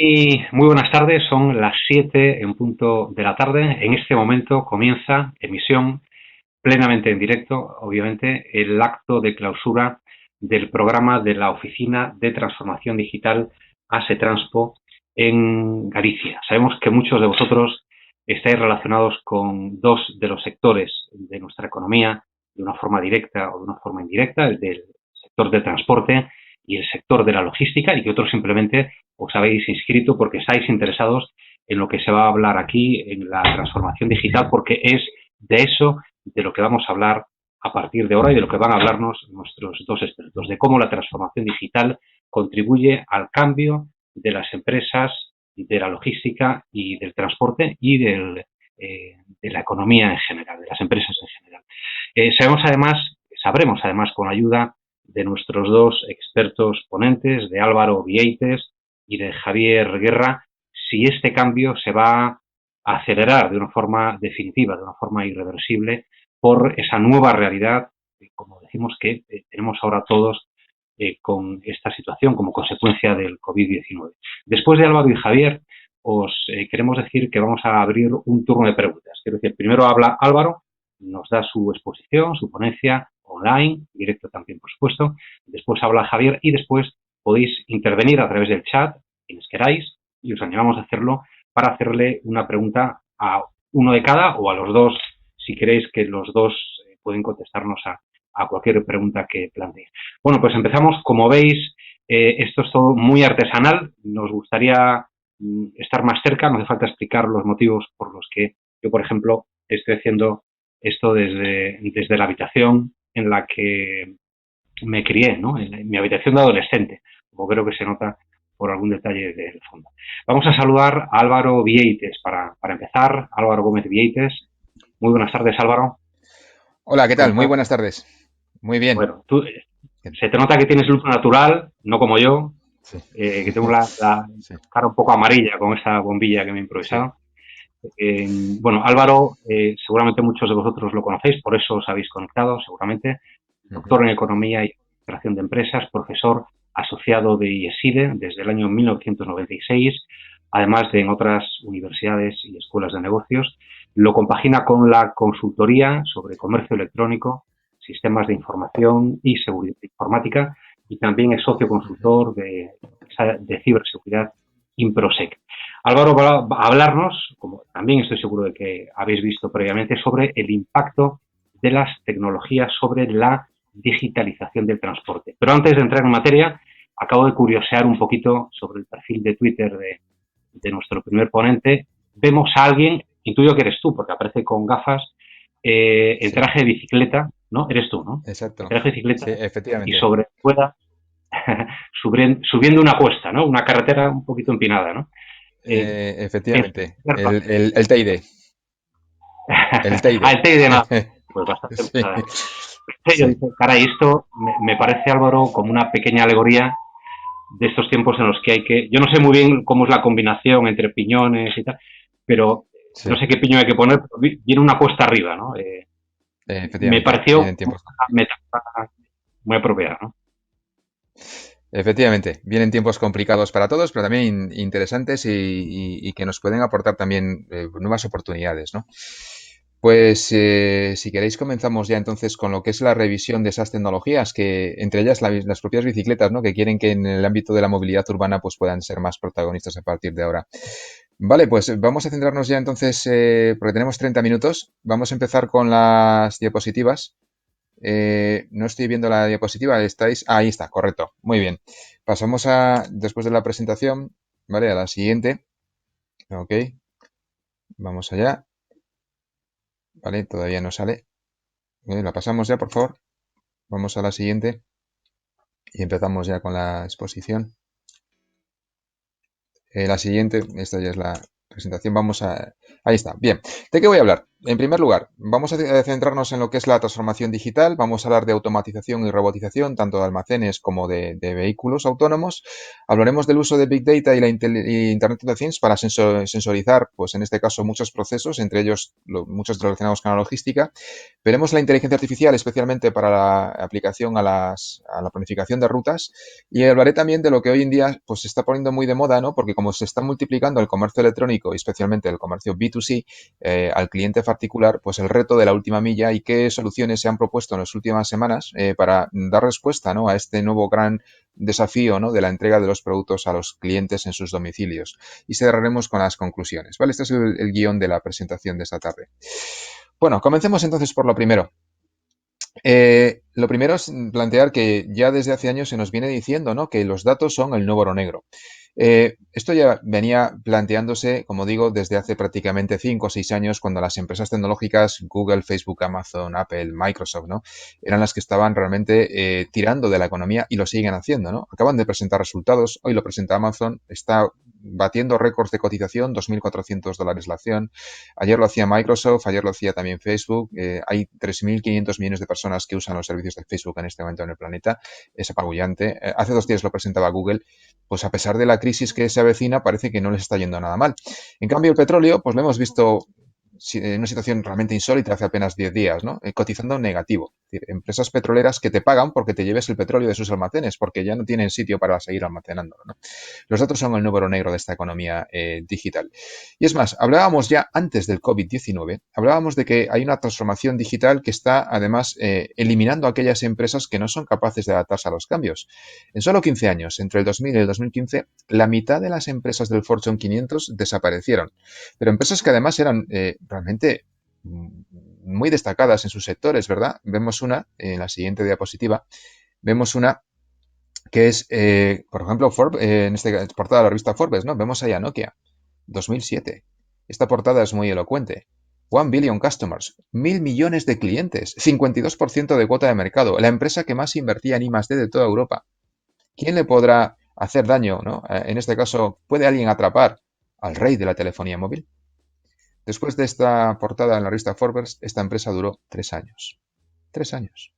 Muy buenas tardes, son las 7 en punto de la tarde. En este momento comienza emisión plenamente en directo, obviamente, el acto de clausura del programa de la Oficina de Transformación Digital ASE Transpo en Galicia. Sabemos que muchos de vosotros estáis relacionados con dos de los sectores de nuestra economía, de una forma directa o de una forma indirecta, el del sector del transporte y el sector de la logística, y que otros simplemente os habéis inscrito porque estáis interesados en lo que se va a hablar aquí, en la transformación digital, porque es de eso de lo que vamos a hablar a partir de ahora y de lo que van a hablarnos nuestros dos expertos, de cómo la transformación digital contribuye al cambio de las empresas, de la logística y del transporte y de la economía en general, de las empresas en general. Sabremos además con ayuda de nuestros dos expertos ponentes, de Álvaro Vieites y de Javier Guerra, si este cambio se va a acelerar de una forma definitiva, de una forma irreversible, por esa nueva realidad, como decimos, que tenemos ahora todos con esta situación como consecuencia del COVID-19. Después de Álvaro y Javier, os queremos decir que vamos a abrir un turno de preguntas. Quiero decir, primero habla Álvaro, nos da su exposición, su ponencia online, directo también, por supuesto. Después habla Javier y después podéis intervenir a través del chat, quienes queráis, y os animamos a hacerlo para hacerle una pregunta a uno de cada o a los dos, si queréis que los dos pueden contestarnos a cualquier pregunta que planteéis. Bueno, pues empezamos. Como veis, esto es todo muy artesanal. Nos gustaría estar más cerca. No hace falta explicar los motivos por los que yo, por ejemplo, estoy haciendo esto desde la habitación en la que me crié, ¿no? En mi habitación de adolescente, como creo que se nota por algún detalle del fondo. Vamos a saludar a Álvaro Vieites para empezar. Álvaro Gómez Vieites. Muy buenas tardes, Álvaro. Hola, ¿qué ¿Cómo tal? Muy estás? buenas tardes. Muy bien. Bueno, tú, se te nota que tienes luz natural, no como yo, Sí, que tengo la sí, cara un poco amarilla con esa bombilla que me he sí. improvisado. Bueno, Álvaro, seguramente muchos de vosotros lo conocéis, por eso os habéis conectado, seguramente. Ujú. Doctor en Economía y Administración de Empresas, profesor asociado de IESIDE desde el año 1996, además de en otras universidades y escuelas de negocios. Lo compagina con la consultoría sobre comercio electrónico, sistemas de información y seguridad informática, y también es socio Ujú. consultor de ciberseguridad Improsec. Álvaro va a hablarnos, como también estoy seguro de que habéis visto previamente, sobre el impacto de las tecnologías sobre la digitalización del transporte. Pero antes de entrar en materia, acabo de curiosear un poquito sobre el perfil de Twitter de nuestro primer ponente. Vemos a alguien, intuyo que eres tú, porque aparece con gafas, en Sí, traje de bicicleta, ¿no? Eres tú, ¿no? En exacto. traje de bicicleta Sí, y efectivamente. sobre rueda subiendo una cuesta, ¿no? Una carretera un poquito empinada, ¿no? Eh, Efectivamente. El Teide. El Teide. el TEI de nada. Pues bastante Sí, usada. Yo sí. dije, caray, esto me parece, Álvaro, como una pequeña alegoría de estos tiempos en los que hay que... Yo no sé muy bien cómo es la combinación entre piñones y tal, pero no Sí, sé qué piñón hay que poner, pero viene una cuesta arriba, ¿no? Me efectivamente. pareció Vienen tiempos una complicados. metáfora muy apropiada, ¿no? Efectivamente, vienen tiempos complicados para todos, pero también interesantes y que nos pueden aportar también nuevas oportunidades, ¿no? Pues si queréis comenzamos ya entonces con lo que es la revisión de esas tecnologías, que entre ellas las propias bicicletas, ¿no? Que quieren que en el ámbito de la movilidad urbana pues puedan ser más protagonistas a partir de ahora. Vale, pues vamos a centrarnos ya entonces, porque tenemos 30 minutos, vamos a empezar con las diapositivas. No estoy viendo la diapositiva, estáis. Ahí está, correcto. Muy bien. Pasamos después de la presentación, ¿vale? A la siguiente. Ok, vamos allá. Vale, todavía no sale. La pasamos ya, por favor. Vamos a la siguiente y empezamos ya con la exposición. La siguiente, esta ya es la presentación. Ahí está. Bien. ¿De qué voy a hablar? En primer lugar, vamos a centrarnos en lo que es la transformación digital. Vamos a hablar de automatización y robotización, tanto de almacenes como de vehículos autónomos. Hablaremos del uso de Big Data y la Internet of Things para sensorizar, pues en este caso, muchos procesos, entre ellos muchos relacionados con la logística. Veremos la inteligencia artificial, especialmente para la aplicación a la planificación de rutas. Y hablaré también de lo que hoy en día pues, se está poniendo muy de moda, ¿no? Porque como se está multiplicando el comercio electrónico y especialmente el comercio B2C, al cliente particular, pues el reto de la última milla y qué soluciones se han propuesto en las últimas semanas para dar respuesta, ¿no? a este nuevo gran desafío, ¿no? de la entrega de los productos a los clientes en sus domicilios. Y cerraremos con las conclusiones. ¿Vale? Este es el guión de la presentación de esta tarde. Bueno, comencemos entonces por lo primero. Lo primero es plantear que ya desde hace años se nos viene diciendo, ¿no? que los datos son el nuevo oro negro. Esto ya venía planteándose, como digo, desde hace prácticamente 5 o 6 años, cuando las empresas tecnológicas, Google, Facebook, Amazon, Apple, Microsoft, ¿no? eran las que estaban realmente tirando de la economía y lo siguen haciendo. ¿no? Acaban de presentar resultados, hoy lo presenta Amazon, está batiendo récords de cotización, $2.400 la acción. Ayer lo hacía Microsoft, ayer lo hacía también Facebook. Hay 3.500 millones de personas que usan los servicios de Facebook en este momento en el planeta. Es apabullante. Hace 2 días lo presentaba Google. Pues a pesar de la crisis que se avecina, parece que no les está yendo nada mal. En cambio, el petróleo, pues lo hemos visto en una situación realmente insólita hace apenas 10 días, ¿no? Cotizando en negativo. Es decir, empresas petroleras que te pagan porque te lleves el petróleo de sus almacenes, porque ya no tienen sitio para seguir almacenándolo, ¿no? Los datos son el número negro de esta economía digital. Y es más, hablábamos ya antes del COVID-19, hablábamos de que hay una transformación digital que está además eliminando a aquellas empresas que no son capaces de adaptarse a los cambios. En solo 15 años, entre el 2000 y el 2015, la mitad de las empresas del Fortune 500 desaparecieron. Pero empresas que además eran realmente muy destacadas en sus sectores, ¿verdad? Vemos una, en la siguiente diapositiva, vemos una que es, por ejemplo, Forbes, en esta portada de la revista Forbes, ¿no? Vemos ahí a Nokia, 2007. Esta portada es muy elocuente. 1 billion customers, 1.000 millones de clientes, 52% de cuota de mercado, la empresa que más invertía en I+D de toda Europa. ¿Quién le podrá hacer daño, ¿no? En este caso, ¿puede alguien atrapar al rey de la telefonía móvil? Después de esta portada en la revista Forbes, esta empresa duró 3 años. 3 años.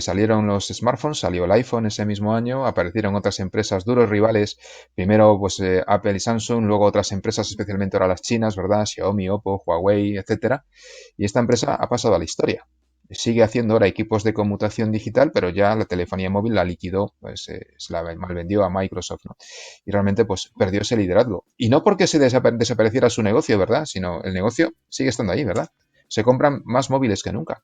Salieron los smartphones, salió el iPhone ese mismo año, aparecieron otras empresas duros rivales, primero pues Apple y Samsung, luego otras empresas, especialmente ahora las chinas, ¿verdad? Xiaomi, Oppo, Huawei, etcétera. Y esta empresa ha pasado a la historia. Sigue haciendo ahora equipos de conmutación digital, pero ya la telefonía móvil la liquidó, pues se la malvendió a Microsoft, ¿no? Y realmente pues perdió ese liderazgo. Y no porque se desapareciera su negocio, ¿verdad? Sino el negocio sigue estando ahí, ¿verdad? Se compran más móviles que nunca.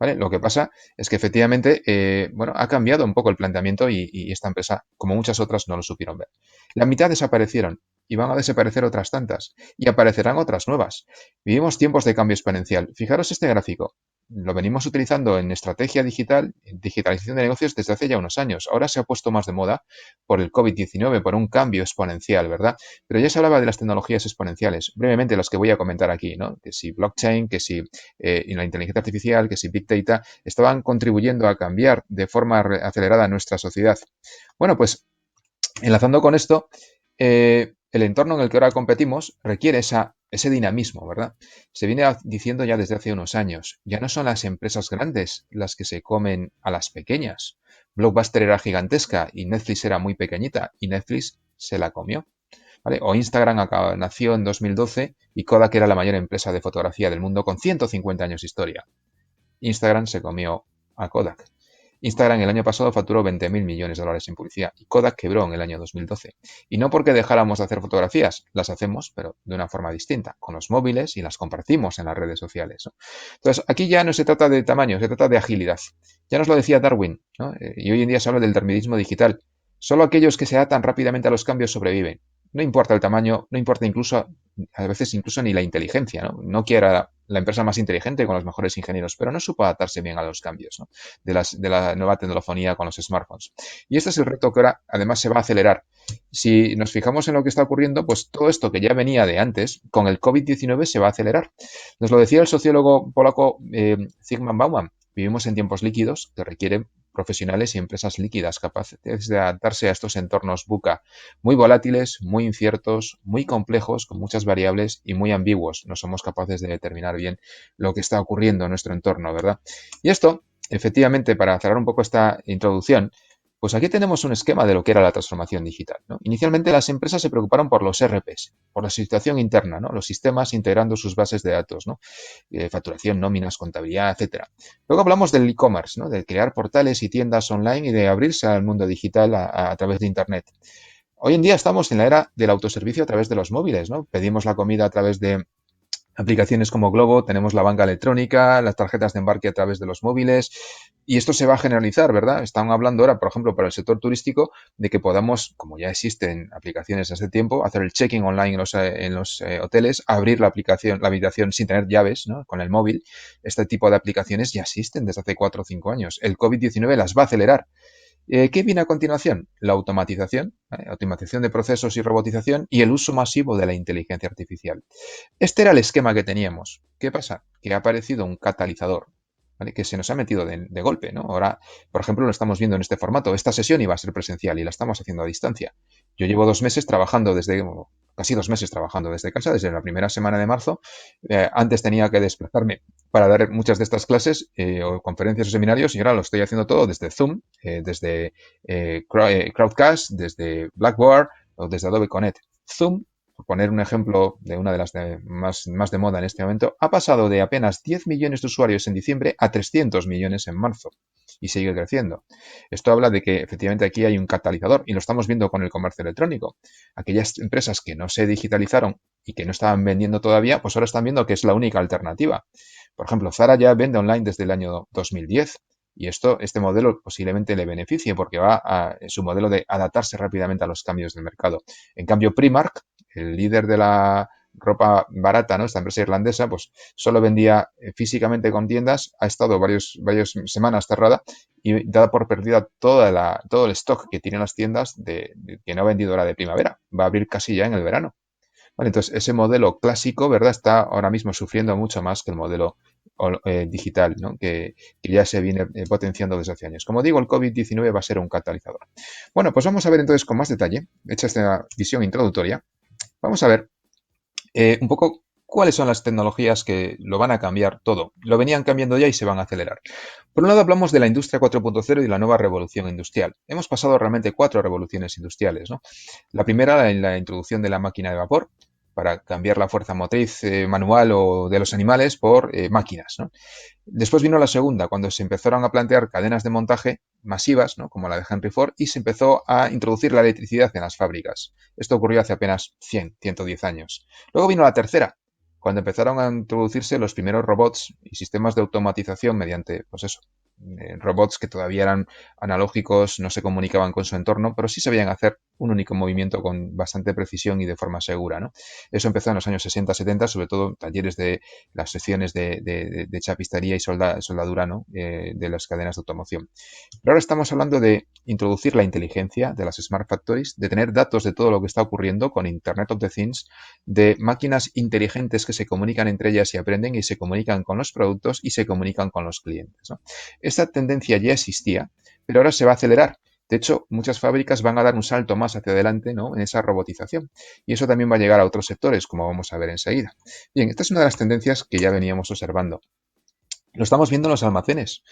¿Vale? Lo que pasa es que efectivamente, bueno, ha cambiado un poco el planteamiento y esta empresa, como muchas otras, no lo supieron ver. La mitad desaparecieron y van a desaparecer otras tantas y aparecerán otras nuevas. Vivimos tiempos de cambio exponencial. Fijaros este gráfico. Lo venimos utilizando en estrategia digital, en digitalización de negocios desde hace ya unos años. Ahora se ha puesto más de moda por el COVID-19, por un cambio exponencial, ¿verdad? Pero ya se hablaba de las tecnologías exponenciales, brevemente las que voy a comentar aquí, ¿no? Que si blockchain, que si la inteligencia artificial, que si Big Data, estaban contribuyendo a cambiar de forma acelerada nuestra sociedad. Bueno, pues enlazando con esto, el entorno en el que ahora competimos requiere ese dinamismo, ¿verdad? Se viene diciendo ya desde hace unos años, ya no son las empresas grandes las que se comen a las pequeñas. Blockbuster era gigantesca y Netflix era muy pequeñita y Netflix se la comió. ¿Vale? O Instagram nació en 2012 y Kodak era la mayor empresa de fotografía del mundo con 150 años de historia. Instagram se comió a Kodak. Instagram el año pasado facturó 20.000 millones de dólares en publicidad y Kodak quebró en el año 2012. Y no porque dejáramos de hacer fotografías, las hacemos, pero de una forma distinta, con los móviles y las compartimos en las redes sociales, ¿no? Entonces, aquí ya no se trata de tamaño, se trata de agilidad. Ya nos lo decía Darwin, ¿no? Y hoy en día se habla del darwinismo digital. Solo aquellos que se atan rápidamente a los cambios sobreviven. No importa el tamaño, no importa incluso, a veces incluso ni la inteligencia, ¿no? Nokia era la empresa más inteligente con los mejores ingenieros, pero no supo adaptarse bien a los cambios, ¿no? de la nueva tecnología con los smartphones. Y este es el reto que ahora además se va a acelerar. Si nos fijamos en lo que está ocurriendo, pues todo esto que ya venía de antes, con el COVID-19 se va a acelerar. Nos lo decía el sociólogo polaco Zygmunt Bauman. Vivimos en tiempos líquidos que requieren profesionales y empresas líquidas capaces de adaptarse a estos entornos VUCA muy volátiles, muy inciertos, muy complejos, con muchas variables y muy ambiguos. No somos capaces de determinar bien lo que está ocurriendo en nuestro entorno, ¿verdad? Y esto, efectivamente, para cerrar un poco esta introducción, pues aquí tenemos un esquema de lo que era la transformación digital, ¿no? Inicialmente las empresas se preocuparon por los RPs, por la situación interna, ¿no? Los sistemas integrando sus bases de datos, ¿no? Facturación, nóminas, contabilidad, etcétera. Luego hablamos del e-commerce, ¿no? De crear portales y tiendas online y de abrirse al mundo digital a través de Internet. Hoy en día estamos en la era del autoservicio a través de los móviles, ¿no? Pedimos la comida a través de aplicaciones como Globo, tenemos la banca electrónica, las tarjetas de embarque a través de los móviles y esto se va a generalizar, ¿verdad? Están hablando ahora, por ejemplo, para el sector turístico, de que podamos, como ya existen aplicaciones hace tiempo, hacer el check-in online en los hoteles, abrir la aplicación, la habitación sin tener llaves, ¿no? Con el móvil. Este tipo de aplicaciones ya existen desde hace 4 o 5 años. El COVID-19 las va a acelerar. ¿Qué viene a continuación? La automatización, automatización de procesos y robotización y el uso masivo de la inteligencia artificial. Este era el esquema que teníamos. ¿Qué pasa? Que ha aparecido un catalizador, ¿vale? Que se nos ha metido de golpe, ¿no? Ahora, por ejemplo, lo estamos viendo en este formato. Esta sesión iba a ser presencial y la estamos haciendo a distancia. Yo llevo 2 meses trabajando casi 2 meses trabajando desde casa, desde la primera semana de marzo. Antes tenía que desplazarme para dar muchas de estas clases o conferencias o seminarios y ahora lo estoy haciendo todo desde Zoom, desde Crowdcast, desde Blackboard o desde Adobe Connect. Zoom, por poner un ejemplo de una de las más de moda en este momento, ha pasado de apenas 10 millones de usuarios en diciembre a 300 millones en marzo y sigue creciendo. Esto habla de que efectivamente aquí hay un catalizador y lo estamos viendo con el comercio electrónico. Aquellas empresas que no se digitalizaron y que no estaban vendiendo todavía, pues ahora están viendo que es la única alternativa. Por ejemplo, Zara ya vende online desde el año 2010 y este modelo posiblemente le beneficie porque va a su modelo de adaptarse rápidamente a los cambios del mercado. En cambio, Primark, el líder de la ropa barata, ¿no? Esta empresa irlandesa, pues solo vendía físicamente con tiendas, ha estado varias semanas cerrada y da por perdida todo el stock que tienen las tiendas que no ha vendido ahora de primavera. Va a abrir casi ya en el verano. Vale, entonces, ese modelo clásico, ¿verdad? Está ahora mismo sufriendo mucho más que el modelo digital, ¿no? Que ya se viene potenciando desde hace años. Como digo, el COVID-19 va a ser un catalizador. Bueno, pues vamos a ver entonces con más detalle, hecha esta visión introductoria, vamos a ver un poco cuáles son las tecnologías que lo van a cambiar todo. Lo venían cambiando ya y se van a acelerar. Por un lado hablamos de la industria 4.0 y la nueva revolución industrial. Hemos pasado realmente 4 revoluciones industriales, ¿no? La primera, en la introducción de la máquina de vapor, para cambiar la fuerza motriz manual o de los animales por máquinas, ¿no? Después vino la segunda, cuando se empezaron a plantear cadenas de montaje masivas, ¿no? Como la de Henry Ford, y se empezó a introducir la electricidad en las fábricas. Esto ocurrió hace apenas 110 años. Luego vino la tercera, cuando empezaron a introducirse los primeros robots y sistemas de automatización mediante, pues eso, robots que todavía eran analógicos, no se comunicaban con su entorno, pero sí sabían hacer un único movimiento con bastante precisión y de forma segura, ¿no? Eso empezó en los años 60-70, sobre todo talleres de las secciones de chapistería y soldadura, ¿no? De las cadenas de automoción. Pero ahora estamos hablando de introducir la inteligencia de las Smart Factories, de tener datos de todo lo que está ocurriendo con Internet of the Things, de máquinas inteligentes que se comunican entre ellas y aprenden y se comunican con los productos y se comunican con los clientes, ¿no? Esta tendencia ya existía, pero ahora se va a acelerar. De hecho, muchas fábricas van a dar un salto más hacia adelante, ¿no? En esa robotización. Y eso también va a llegar a otros sectores, como vamos a ver enseguida. Bien, esta es una de las tendencias que ya veníamos observando. Lo estamos viendo en los almacenes.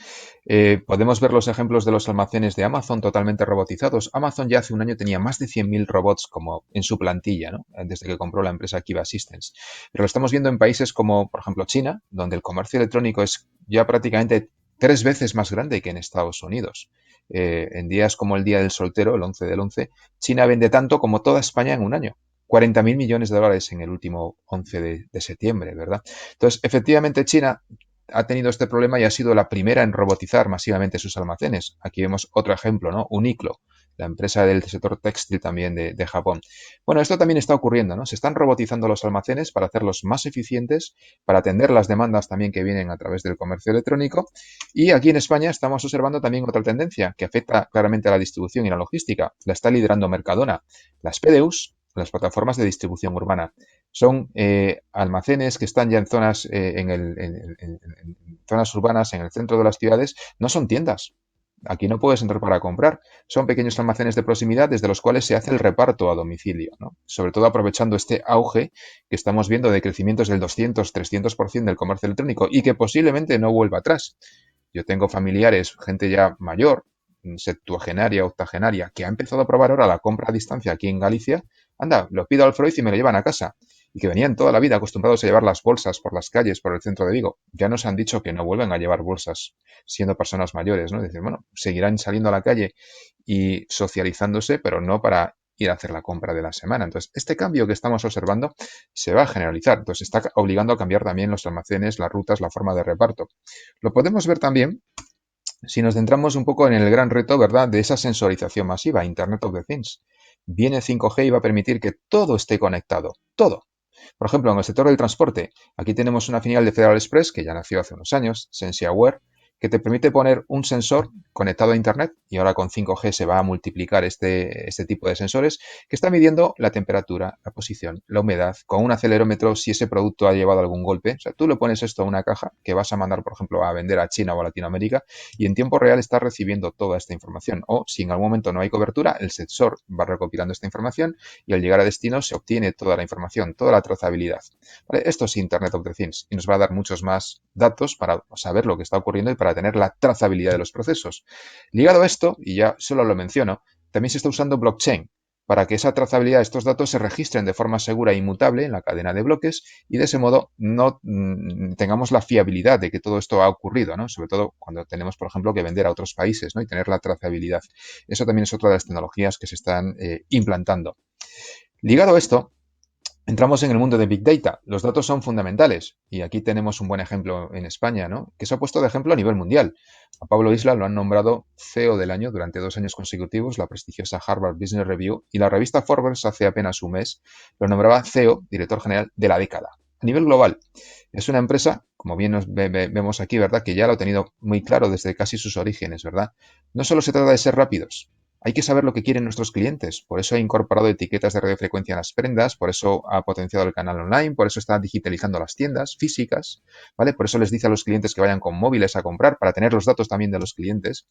Podemos ver los ejemplos de los almacenes de Amazon totalmente robotizados. Amazon ya hace un año tenía más de 100.000 robots como en su plantilla, ¿no? Desde que compró la empresa Kiva Systems. Pero lo estamos viendo en países como, por ejemplo, China, donde el comercio electrónico es ya prácticamente 3 veces más grande que en Estados Unidos. En días como el Día del Soltero, el 11 del 11, China vende tanto como toda España en un año. 40.000 millones de dólares en el último 11 de septiembre, ¿verdad? Entonces, efectivamente, China ha tenido este problema y ha sido la primera en robotizar masivamente sus almacenes. Aquí vemos otro ejemplo, ¿no? Uniqlo, la empresa del sector textil también de Japón. Bueno, esto también está ocurriendo, ¿no? Se están robotizando los almacenes para hacerlos más eficientes, para atender las demandas también que vienen a través del comercio electrónico. Y aquí en España estamos observando también otra tendencia que afecta claramente a la distribución y la logística. La está liderando Mercadona. Las PDUs, las plataformas de distribución urbana, son almacenes que están ya en zonas, en zonas urbanas, en el centro de las ciudades, no son tiendas. Aquí no puedes entrar para comprar. Son pequeños almacenes de proximidad desde los cuales se hace el reparto a domicilio, ¿no? Sobre todo aprovechando este auge que estamos viendo de crecimientos del 200-300% del comercio electrónico y que posiblemente no vuelva atrás. Yo tengo familiares, gente ya mayor, septuagenaria, octogenaria, que ha empezado a probar ahora la compra a distancia aquí en Galicia. Anda, lo pido al Freud y me lo llevan a casa. Y que venían toda la vida acostumbrados a llevar las bolsas por las calles, por el centro de Vigo. Ya nos han dicho que no vuelven a llevar bolsas siendo personas mayores, ¿no? Dicen, bueno, seguirán saliendo a la calle y socializándose, pero no para ir a hacer la compra de la semana. Entonces, este cambio que estamos observando se va a generalizar. Entonces, está obligando a cambiar también los almacenes, las rutas, la forma de reparto. Lo podemos ver también si nos centramos un poco en el gran reto, ¿verdad?, de esa sensorización masiva, Internet of the Things. Viene 5G y va a permitir que todo esté conectado, todo. Por ejemplo, en el sector del transporte, aquí tenemos una filial de Federal Express que ya nació hace unos años, SensiAware, que te permite poner un sensor conectado a Internet, y ahora con 5G se va a multiplicar este tipo de sensores, que está midiendo la temperatura, la posición, la humedad, con un acelerómetro si ese producto ha llevado algún golpe. O sea, tú le pones esto a una caja que vas a mandar, por ejemplo, a vender a China o a Latinoamérica, y en tiempo real estás recibiendo toda esta información. O si en algún momento no hay cobertura, el sensor va recopilando esta información y al llegar a destino se obtiene toda la información, toda la trazabilidad. ¿Vale? Esto es Internet of the Things y nos va a dar muchos más datos para saber lo que está ocurriendo y para tener la trazabilidad de los procesos. Ligado a esto, y ya solo lo menciono, también se está usando blockchain para que esa trazabilidad de estos datos se registren de forma segura e inmutable en la cadena de bloques y de ese modo no tengamos la fiabilidad de que todo esto ha ocurrido, ¿no? Sobre todo cuando tenemos, por ejemplo, que vender a otros países, ¿no?, y tener la trazabilidad. Eso también es otra de las tecnologías que se están implantando. Ligado a esto, entramos en el mundo de Big Data. Los datos son fundamentales y aquí tenemos un buen ejemplo en España, ¿no?, que se ha puesto de ejemplo a nivel mundial. A Pablo Isla lo han nombrado CEO del año durante 2 años consecutivos, la prestigiosa Harvard Business Review, y la revista Forbes hace apenas un mes lo nombraba CEO, director general de la década. A nivel global, es una empresa, como bien vemos aquí, ¿verdad?, que ya lo ha tenido muy claro desde casi sus orígenes, ¿verdad? No solo se trata de ser rápidos, hay que saber lo que quieren nuestros clientes. Por eso ha incorporado etiquetas de radiofrecuencia en las prendas, por eso ha potenciado el canal online, por eso está digitalizando las tiendas físicas, ¿vale? Por eso les dice a los clientes que vayan con móviles a comprar, para tener los datos también de los clientes.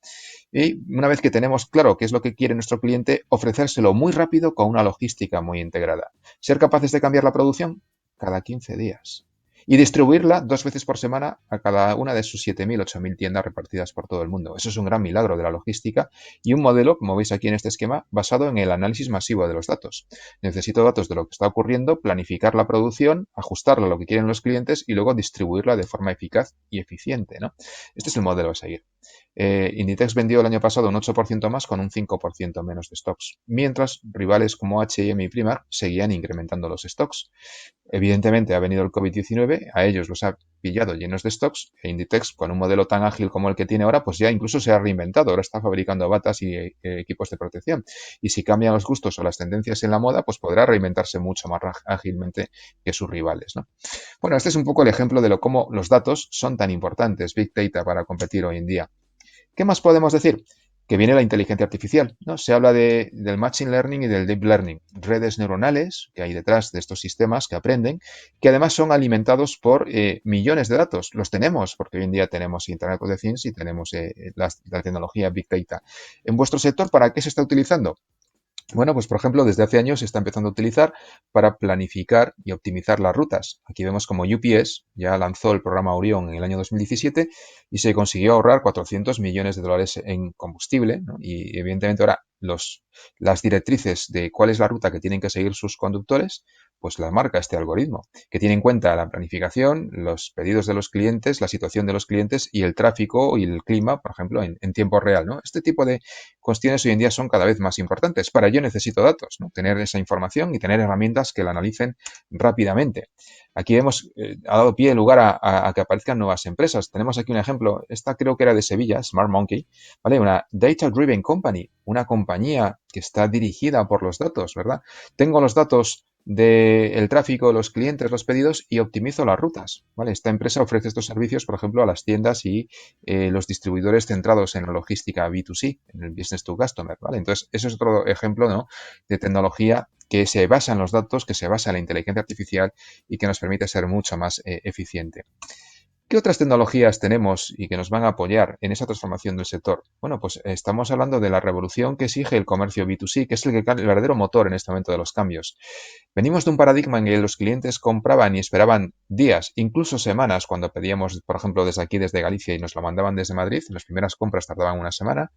Y una vez que tenemos claro qué es lo que quiere nuestro cliente, ofrecérselo muy rápido con una logística muy integrada. Ser capaces de cambiar la producción cada 15 días. Y distribuirla 2 veces por semana a cada una de sus 7.000, 8.000 tiendas repartidas por todo el mundo. Eso es un gran milagro de la logística y un modelo, como veis aquí en este esquema, basado en el análisis masivo de los datos. Necesito datos de lo que está ocurriendo, planificar la producción, ajustarla a lo que quieren los clientes y luego distribuirla de forma eficaz y eficiente, ¿no? Este es el modelo a seguir. Inditex vendió el año pasado un 8% más con un 5% menos de stocks, mientras rivales como H&M y Primark seguían incrementando los stocks. Evidentemente ha venido el COVID-19, a ellos los ha pillado llenos de stocks, e Inditex, con un modelo tan ágil como el que tiene ahora, pues ya incluso se ha reinventado, ahora está fabricando batas y equipos de protección. Y si cambian los gustos o las tendencias en la moda, pues podrá reinventarse mucho más ágilmente que sus rivales, ¿no? Bueno, este es un poco el ejemplo de cómo los datos son tan importantes, Big Data, para competir hoy en día. ¿Qué más podemos decir? Que viene la inteligencia artificial, ¿no? Se habla del machine learning y del deep learning, redes neuronales que hay detrás de estos sistemas que aprenden, que además son alimentados por millones de datos. Los tenemos, porque hoy en día tenemos Internet of the Things y tenemos la tecnología Big Data. En vuestro sector, ¿para qué se está utilizando? Bueno, pues por ejemplo, desde hace años se está empezando a utilizar para planificar y optimizar las rutas. Aquí vemos como UPS ya lanzó el programa Orion en el año 2017 y se consiguió ahorrar 400 millones de dólares en combustible, ¿no? Y evidentemente ahora las directrices de cuál es la ruta que tienen que seguir sus conductores, pues la marca este algoritmo, que tiene en cuenta la planificación, los pedidos de los clientes, la situación de los clientes y el tráfico y el clima, por ejemplo, en tiempo real, ¿no? Este tipo de cuestiones hoy en día son cada vez más importantes. Para ello necesito datos, ¿no? Tener esa información y tener herramientas que la analicen rápidamente. Aquí ha dado pie lugar a que aparezcan nuevas empresas. Tenemos aquí un ejemplo, esta creo que era de Sevilla, Smart Monkey, ¿vale? Una Data Driven Company, una compañía que está dirigida por los datos, ¿verdad? Tengo los datos del tráfico, los clientes, los pedidos y optimizo las rutas, ¿vale? Esta empresa ofrece estos servicios, por ejemplo, a las tiendas y los distribuidores centrados en la logística B2C, en el business to customer, ¿vale? Entonces, eso es otro ejemplo, ¿no?, de tecnología que se basa en los datos, que se basa en la inteligencia artificial y que nos permite ser mucho más eficiente. ¿Qué otras tecnologías tenemos y que nos van a apoyar en esa transformación del sector? Bueno, pues estamos hablando de la revolución que exige el comercio B2C, que es el verdadero motor en este momento de los cambios. Venimos de un paradigma en que los clientes compraban y esperaban días, incluso semanas, cuando pedíamos, por ejemplo, desde aquí, desde Galicia, y nos lo mandaban desde Madrid. Las primeras compras tardaban una semana.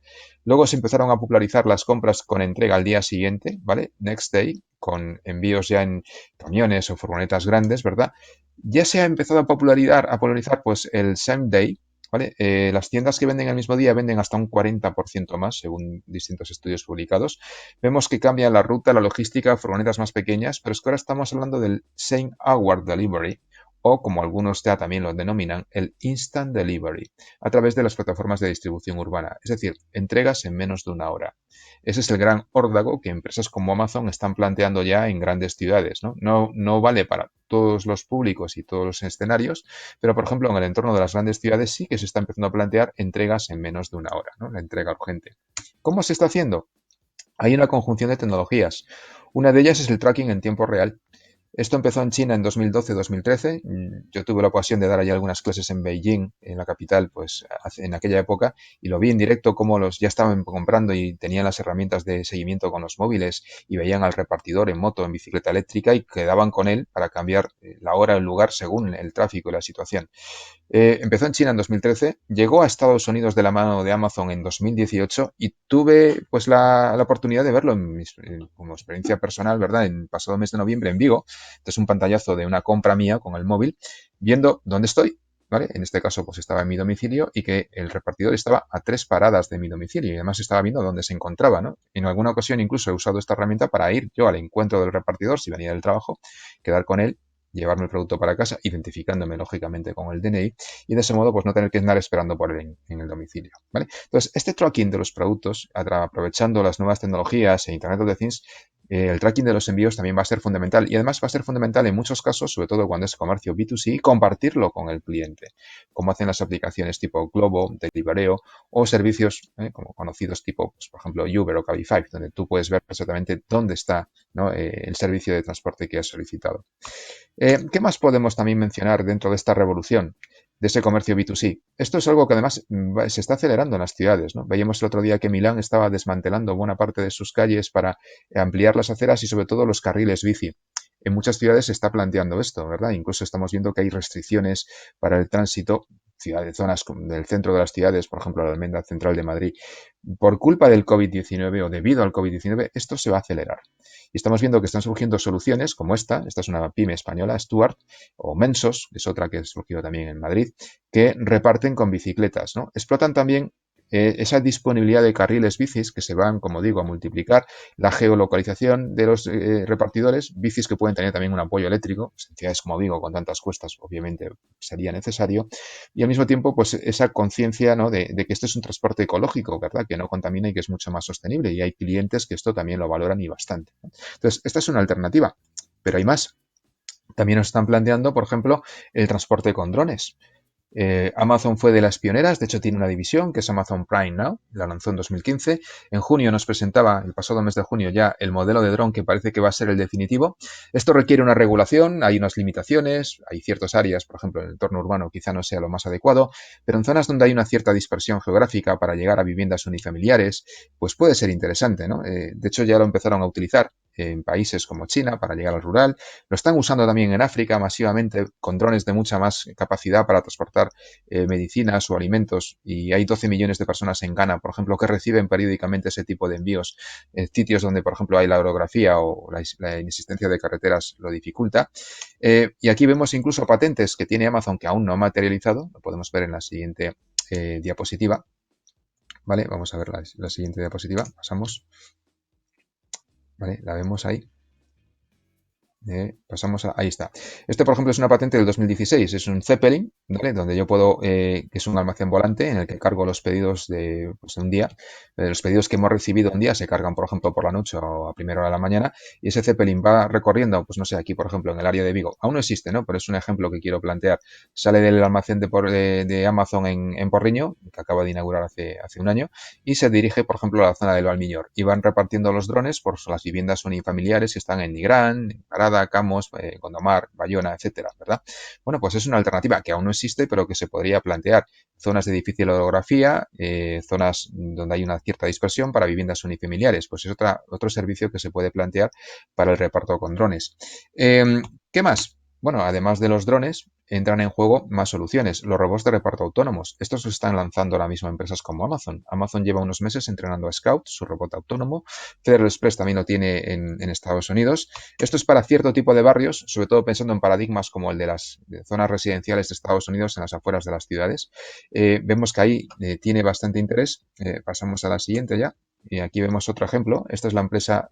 Luego se empezaron a popularizar las compras con entrega al día siguiente, ¿vale? Next day, con envíos ya en camiones o furgonetas grandes, ¿verdad? Ya se ha empezado a popularizar pues el same day, ¿vale? Las tiendas que venden el mismo día venden hasta un 40% más, según distintos estudios publicados. Vemos que cambia la ruta, la logística, furgonetas más pequeñas, pero es que ahora estamos hablando del same hour delivery, o como algunos ya también lo denominan, el instant delivery, a través de las plataformas de distribución urbana, es decir, entregas en menos de una hora. Ese es el gran órdago que empresas como Amazon están planteando ya en grandes ciudades, ¿no? No vale para todos los públicos y todos los escenarios, pero por ejemplo en el entorno de las grandes ciudades sí que se está empezando a plantear entregas en menos de una hora, ¿no? La entrega urgente. ¿Cómo se está haciendo? Hay una conjunción de tecnologías. Una de ellas es el tracking en tiempo real. Esto empezó en China en 2012-2013. Yo tuve la ocasión de dar allí algunas clases en Beijing, en la capital, pues en aquella época, y lo vi en directo cómo los ya estaban comprando y tenían las herramientas de seguimiento con los móviles y veían al repartidor en moto, en bicicleta eléctrica y quedaban con él para cambiar la hora o el lugar según el tráfico y la situación. Empezó en China en 2013, llegó a Estados Unidos de la mano de Amazon en 2018 y tuve pues la oportunidad de verlo como experiencia personal, ¿verdad? En pasado mes de noviembre en Vigo. Entonces un pantallazo de una compra mía con el móvil, viendo dónde estoy, ¿vale? En este caso pues estaba en mi domicilio y que el repartidor estaba a 3 paradas de mi domicilio y además estaba viendo dónde se encontraba, ¿no? En alguna ocasión incluso he usado esta herramienta para ir yo al encuentro del repartidor si venía del trabajo, quedar con él, llevarme el producto para casa, identificándome lógicamente con el DNI y de ese modo pues no tener que andar esperando por él en el domicilio, ¿vale? Entonces, este tracking de los productos, aprovechando las nuevas tecnologías e Internet of the Things, el tracking de los envíos también va a ser fundamental y además va a ser fundamental en muchos casos, sobre todo cuando es comercio B2C, compartirlo con el cliente, como hacen las aplicaciones tipo Globo, Delivereo o servicios como conocidos tipo, pues, por ejemplo, Uber o Cabify, donde tú puedes ver exactamente dónde está, ¿no? El servicio de transporte que has solicitado. ¿Qué más podemos también mencionar dentro de esta revolución de ese comercio B2C? Esto es algo que además se está acelerando en las ciudades, ¿no? Veíamos el otro día que Milán estaba desmantelando buena parte de sus calles para ampliar las aceras y sobre todo los carriles bici. En muchas ciudades se está planteando esto, ¿verdad? Incluso estamos viendo que hay restricciones para el tránsito, zonas del centro de las ciudades, por ejemplo, la Almenda Central de Madrid. Por culpa del COVID-19 o debido al COVID-19, esto se va a acelerar. Y estamos viendo que están surgiendo soluciones como esta es una pyme española, Stuart, o Mensos, que es otra que surgió también en Madrid, que reparten con bicicletas, ¿no? Explotan también esa disponibilidad de carriles bicis que se van, como digo, a multiplicar, la geolocalización de los repartidores, bicis que pueden tener también un apoyo eléctrico, en ciudades como Vigo, con tantas cuestas, obviamente sería necesario, y al mismo tiempo, pues esa conciencia, ¿no? de que esto es un transporte ecológico, ¿verdad? Que no contamina y que es mucho más sostenible, y hay clientes que esto también lo valoran y bastante, ¿no? Entonces, esta es una alternativa, pero hay más. También nos están planteando, por ejemplo, el transporte con drones. Amazon fue de las pioneras, de hecho tiene una división que es Amazon Prime Now, la lanzó en 2015. En junio nos presentaba, el pasado mes de junio ya, el modelo de dron que parece que va a ser el definitivo. Esto requiere una regulación, hay unas limitaciones, hay ciertas áreas, por ejemplo, en el entorno urbano quizá no sea lo más adecuado, pero en zonas donde hay una cierta dispersión geográfica para llegar a viviendas unifamiliares, pues puede ser interesante, ¿no? De hecho ya lo empezaron a utilizar en países como China para llegar al rural. Lo están usando también en África masivamente con drones de mucha más capacidad para transportar medicinas o alimentos y hay 12 millones de personas en Ghana, por ejemplo, que reciben periódicamente ese tipo de envíos en sitios donde, por ejemplo, hay la orografía o la inexistencia de carreteras lo dificulta. Y aquí vemos incluso patentes que tiene Amazon que aún no ha materializado, lo podemos ver en la siguiente diapositiva. Vale, vamos a ver la siguiente diapositiva, pasamos. Vale, la vemos ahí. Pasamos a, ahí está. Este, por ejemplo, es una patente del 2016. Es un Zeppelin, ¿vale? Donde yo puedo, que es un almacén volante en el que cargo los pedidos de, pues, de un día. Los pedidos que hemos recibido un día se cargan, por ejemplo, por la noche o a primera hora de la mañana. Y ese Zeppelin va recorriendo, pues no sé, aquí, por ejemplo, en el área de Vigo. Aún no existe, ¿no? Pero es un ejemplo que quiero plantear. Sale del almacén de Amazon en Porriño, que acaba de inaugurar hace un año, y se dirige, por ejemplo, a la zona del Valmiñor. Y van repartiendo los drones por las viviendas unifamiliares que están en Nigrán, en Parada, Fuenlabrada, Camos, Gondomar, Bayona, etcétera, ¿verdad? Bueno, pues es una alternativa que aún no existe, pero que se podría plantear. Zonas de difícil orografía, zonas donde hay una cierta dispersión para viviendas unifamiliares, pues es otro servicio que se puede plantear para el reparto con drones. ¿Qué más? Bueno, además de los drones, entran en juego más soluciones. Los robots de reparto autónomos. Estos se están lanzando ahora mismo empresas como Amazon. Amazon lleva unos meses entrenando a Scout, su robot autónomo. Federal Express también lo tiene en Estados Unidos. Esto es para cierto tipo de barrios, sobre todo pensando en paradigmas como el de las zonas residenciales de Estados Unidos en las afueras de las ciudades. Vemos que ahí tiene bastante interés. Pasamos a la siguiente ya. Y aquí vemos otro ejemplo. Esta es la empresa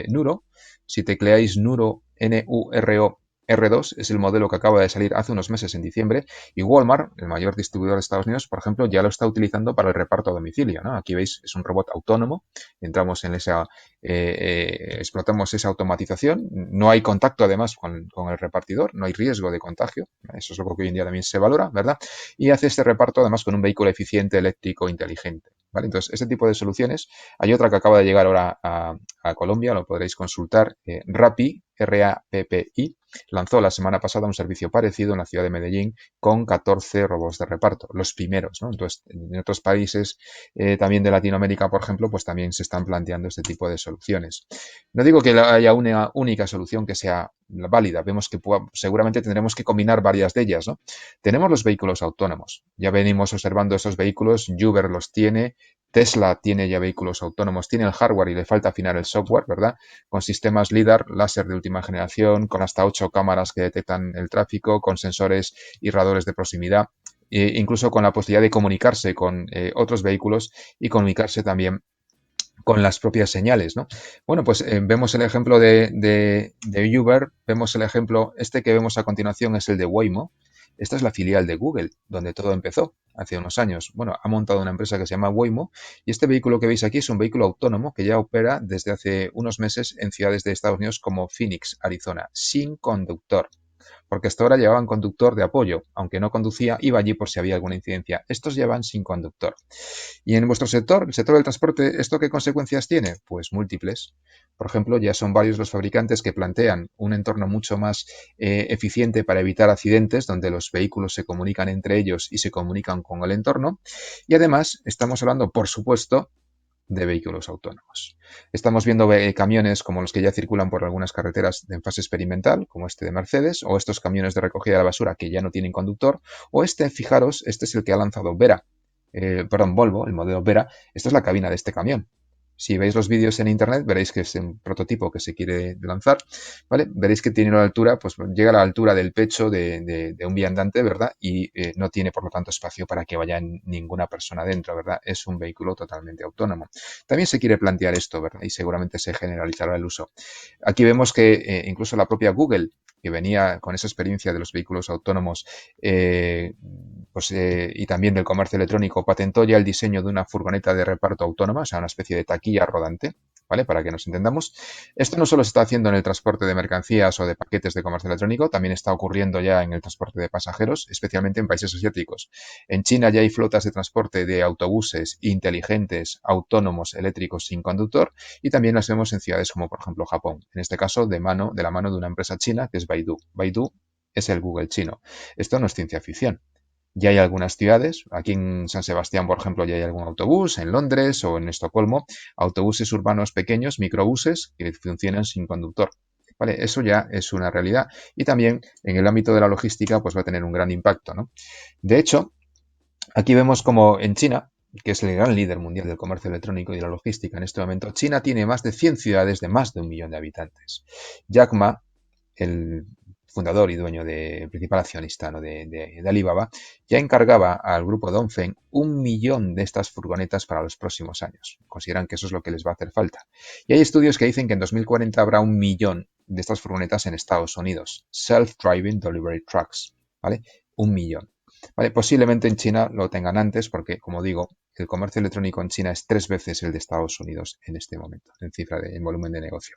Nuro. Si tecleáis Nuro, Nuro, R2 es el modelo que acaba de salir hace unos meses en diciembre y Walmart, el mayor distribuidor de Estados Unidos, por ejemplo, ya lo está utilizando para el reparto a domicilio, ¿no? Aquí veis, es un robot autónomo, entramos en esa, explotamos esa automatización, no hay contacto además con el repartidor, no hay riesgo de contagio, eso es algo que hoy en día también se valora, ¿verdad? Y hace este reparto además con un vehículo eficiente, eléctrico, inteligente, ¿vale? Entonces, este tipo de soluciones, hay otra que acaba de llegar ahora a Colombia, lo podréis consultar, Rappi, RAPPI, lanzó la semana pasada un servicio parecido en la ciudad de Medellín con 14 robots de reparto, los primeros, ¿no? Entonces, en otros países también de Latinoamérica, por ejemplo, pues también se están planteando este tipo de soluciones. No digo que haya una única solución que sea válida, vemos que seguramente tendremos que combinar varias de ellas, ¿no? Tenemos los vehículos autónomos, ya venimos observando esos vehículos, Uber los tiene, Tesla tiene ya vehículos autónomos, tiene el hardware y le falta afinar el software, ¿verdad? Con sistemas LiDAR, láser de última generación, con hasta 8 cámaras que detectan el tráfico, con sensores y radores de proximidad, e incluso con la posibilidad de comunicarse con otros vehículos y comunicarse también con las propias señales, ¿no? Bueno, pues vemos el ejemplo de Uber, vemos el ejemplo, este que vemos a continuación es el de Waymo. Esta es la filial de Google, donde todo empezó hace unos años. Bueno, ha montado una empresa que se llama Waymo y este vehículo que veis aquí es un vehículo autónomo que ya opera desde hace unos meses en ciudades de Estados Unidos como Phoenix, Arizona, sin conductor, porque hasta ahora llevaban conductor de apoyo, aunque no conducía, iba allí por si había alguna incidencia. Estos llevan sin conductor. Y en vuestro sector, el sector del transporte, ¿esto qué consecuencias tiene? Pues múltiples. Por ejemplo, ya son varios los fabricantes que plantean un entorno mucho más eficiente para evitar accidentes, donde los vehículos se comunican entre ellos y se comunican con el entorno. Y además, estamos hablando, por supuesto, de vehículos autónomos. Estamos viendo camiones como los que ya circulan por algunas carreteras en fase experimental, como este de Mercedes, o estos camiones de recogida de la basura que ya no tienen conductor, o este, fijaros, este es el que ha lanzado Volvo, el modelo Vera. Esta es la cabina de este camión. Si veis los vídeos en internet, veréis que es un prototipo que se quiere lanzar, ¿vale? Veréis que tiene una altura, pues llega a la altura del pecho de un viandante, ¿verdad? Y no tiene, por lo tanto, espacio para que vaya ninguna persona dentro, ¿verdad? Es un vehículo totalmente autónomo. También se quiere plantear esto, ¿verdad? Y seguramente se generalizará el uso. Aquí vemos que incluso la propia Google, que venía con esa experiencia de los vehículos autónomos y también del comercio electrónico, patentó ya el diseño de una furgoneta de reparto autónoma, o sea, una especie de taquilla rodante, ¿vale? Para que nos entendamos. Esto no solo se está haciendo en el transporte de mercancías o de paquetes de comercio electrónico, también está ocurriendo ya en el transporte de pasajeros, especialmente en países asiáticos. En China ya hay flotas de transporte de autobuses inteligentes, autónomos, eléctricos sin conductor, y también las vemos en ciudades como, por ejemplo, Japón. En este caso, de la mano de una empresa china que es Baidu. Baidu es el Google chino. Esto no es ciencia ficción. Ya hay algunas ciudades, aquí en San Sebastián, por ejemplo, ya hay algún autobús, en Londres o en Estocolmo, autobuses urbanos pequeños, microbuses, que funcionan sin conductor. ¿Vale? Eso ya es una realidad y también en el ámbito de la logística pues va a tener un gran impacto, ¿no? De hecho, aquí vemos como en China, que es el gran líder mundial del comercio electrónico y de la logística en este momento, China tiene más de 100 ciudades de más de 1 millón de habitantes. Jack Ma, el fundador y dueño principal accionista, ¿no? de Alibaba, ya encargaba al grupo Dongfeng 1 millón de estas furgonetas para los próximos años. Consideran que eso es lo que les va a hacer falta. Y hay estudios que dicen que en 2040 habrá 1 millón de estas furgonetas en Estados Unidos. Self-driving delivery trucks, ¿vale? 1 millón. ¿Vale? Posiblemente en China lo tengan antes porque, como digo, el comercio electrónico en China es 3 veces el de Estados Unidos en este momento, en volumen de negocio.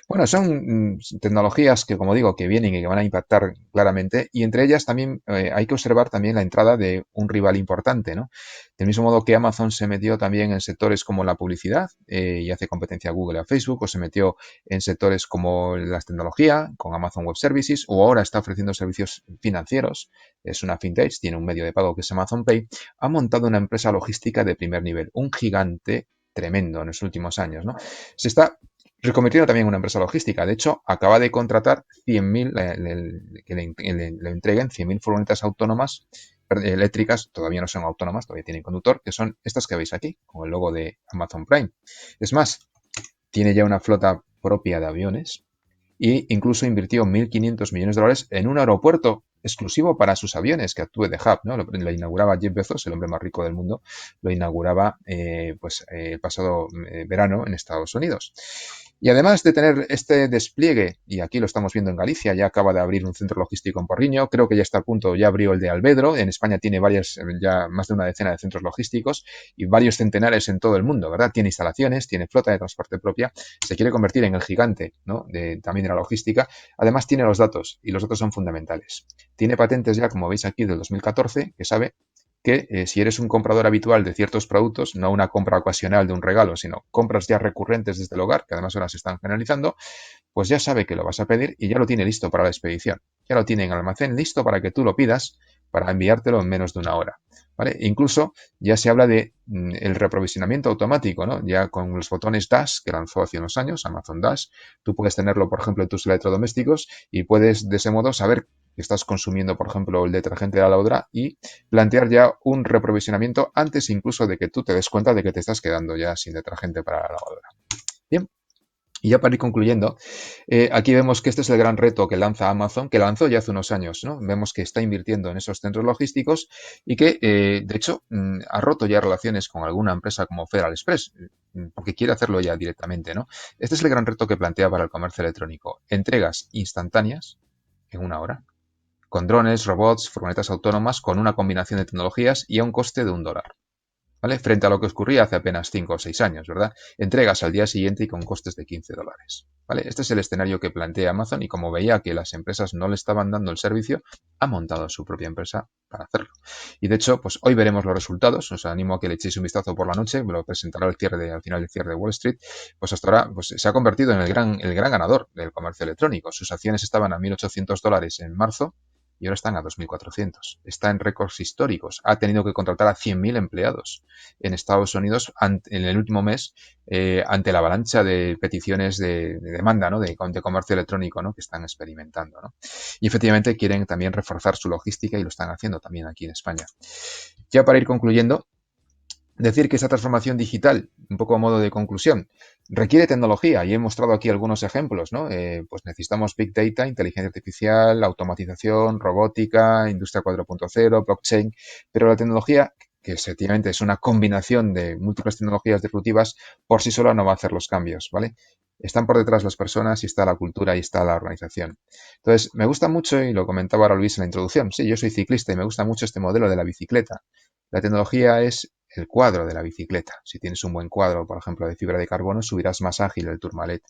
Bueno, son tecnologías que, como digo, que vienen y que van a impactar claramente, y entre ellas también hay que observar también la entrada de un rival importante, ¿no? Del mismo modo que Amazon se metió también en sectores como la publicidad y hace competencia a Google y a Facebook, o se metió en sectores como la tecnología con Amazon Web Services, o ahora está ofreciendo servicios financieros, es una fintech, tiene un medio de pago que es Amazon Pay, ha montado una empresa logística de primer nivel, un gigante tremendo en los últimos años, ¿no? Se está reconvirtiendo también en una empresa logística. De hecho, acaba de contratar 100.000, que le entreguen 100.000 furgonetas autónomas, eléctricas, todavía no son autónomas, todavía tienen conductor, que son estas que veis aquí, con el logo de Amazon Prime. Es más, tiene ya una flota propia de aviones e incluso invirtió 1.500 millones de dólares en un aeropuerto exclusivo para sus aviones que actúe de hub, ¿no? Lo inauguraba Jeff Bezos, el hombre más rico del mundo, lo inauguraba el pasado verano en Estados Unidos. Y además de tener este despliegue, y aquí lo estamos viendo en Galicia, ya acaba de abrir un centro logístico en Porriño, creo que ya está a punto, ya abrió el de Alvedro, en España tiene ya más de una decena de centros logísticos y varios centenares en todo el mundo, ¿verdad? Tiene instalaciones, tiene flota de transporte propia, se quiere convertir en el gigante, ¿no? También de la logística. Además tiene los datos, y los datos son fundamentales. Tiene patentes ya, como veis aquí, del 2014, que sabe que si eres un comprador habitual de ciertos productos, no una compra ocasional de un regalo, sino compras ya recurrentes desde el hogar, que además ahora se están generalizando, pues ya sabe que lo vas a pedir y ya lo tiene listo para la expedición. Ya lo tiene en el almacén listo para que tú lo pidas para enviártelo en menos de una hora. ¿Vale? Incluso ya se habla de el reaprovisionamiento automático, ¿no? Ya con los botones Dash que lanzó hace unos años, Amazon Dash, tú puedes tenerlo, por ejemplo, en tus electrodomésticos y puedes de ese modo saber que estás consumiendo, por ejemplo, el detergente de la lavadora y plantear ya un reaprovisionamiento antes incluso de que tú te des cuenta de que te estás quedando ya sin detergente para la lavadora. Bien. Y ya para ir concluyendo, aquí vemos que este es el gran reto que lanza Amazon, que lanzó ya hace unos años, ¿no? Vemos que está invirtiendo en esos centros logísticos y que, de hecho, ha roto ya relaciones con alguna empresa como Federal Express, porque quiere hacerlo ya directamente, ¿no? Este es el gran reto que plantea para el comercio electrónico. Entregas instantáneas en una hora, con drones, robots, furgonetas autónomas, con una combinación de tecnologías y a un coste de $1. ¿Vale? Frente a lo que ocurría hace apenas 5 o 6 años, ¿verdad? Entregas al día siguiente y con costes de $15. ¿Vale? Este es el escenario que plantea Amazon y como veía que las empresas no le estaban dando el servicio, ha montado su propia empresa para hacerlo. Y de hecho, pues hoy veremos los resultados. Os animo a que le echéis un vistazo por la noche, me lo presentará al final del cierre de Wall Street. Pues hasta ahora pues, se ha convertido en el gran ganador del comercio electrónico. Sus acciones estaban a $1.800 en marzo y ahora están a 2.400. Está en récords históricos. Ha tenido que contratar a 100.000 empleados en Estados Unidos en el último mes ante la avalancha de peticiones de demanda, ¿no? de comercio electrónico, ¿no? que están experimentando, ¿no? Y efectivamente quieren también reforzar su logística y lo están haciendo también aquí en España. Ya para ir concluyendo, decir que esta transformación digital, un poco a modo de conclusión, requiere tecnología y he mostrado aquí algunos ejemplos, ¿no? Pues necesitamos Big Data, inteligencia artificial, automatización, robótica, industria 4.0, blockchain, pero la tecnología, que efectivamente es una combinación de múltiples tecnologías disruptivas, por sí sola no va a hacer los cambios, ¿vale? Están por detrás las personas y está la cultura y está la organización. Entonces, me gusta mucho, y lo comentaba ahora Luis en la introducción, sí, yo soy ciclista y me gusta mucho este modelo de la bicicleta. La tecnología es el cuadro de la bicicleta. Si tienes un buen cuadro, por ejemplo, de fibra de carbono, subirás más ágil el Tourmalet.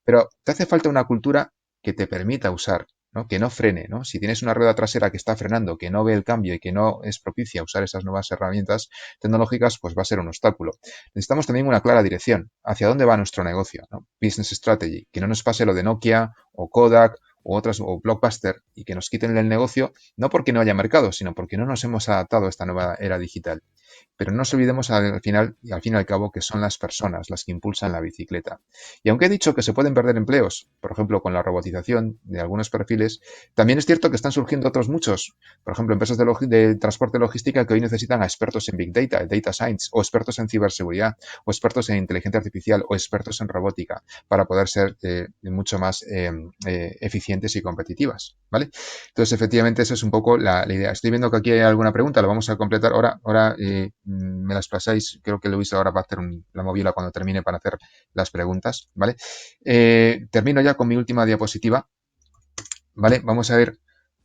Pero te hace falta una cultura que te permita usar, ¿no? Que no frene, ¿no? Si tienes una rueda trasera que está frenando, que no ve el cambio y que no es propicia a usar esas nuevas herramientas tecnológicas, pues va a ser un obstáculo. Necesitamos también una clara dirección. ¿Hacia dónde va nuestro negocio? ¿No? Business strategy. Que no nos pase lo de Nokia o Kodak o otras o Blockbuster y que nos quiten el negocio, no porque no haya mercado, sino porque no nos hemos adaptado a esta nueva era digital. Pero no nos olvidemos al final y al fin y al cabo que son las personas las que impulsan la bicicleta. Y aunque he dicho que se pueden perder empleos, por ejemplo con la robotización de algunos perfiles, también es cierto que están surgiendo otros muchos. Por ejemplo, empresas de transporte logística que hoy necesitan a expertos en Big Data, Data Science, o expertos en ciberseguridad, o expertos en inteligencia artificial, o expertos en robótica, para poder ser mucho más eficientes y competitivas. ¿Vale? Entonces, efectivamente, esa es un poco la idea. Estoy viendo que aquí hay alguna pregunta, lo vamos a completar ahora me las pasáis, creo que Luis ahora va a hacer la moviola cuando termine para hacer las preguntas, ¿vale? Termino ya con mi última diapositiva, ¿vale? Vamos a ver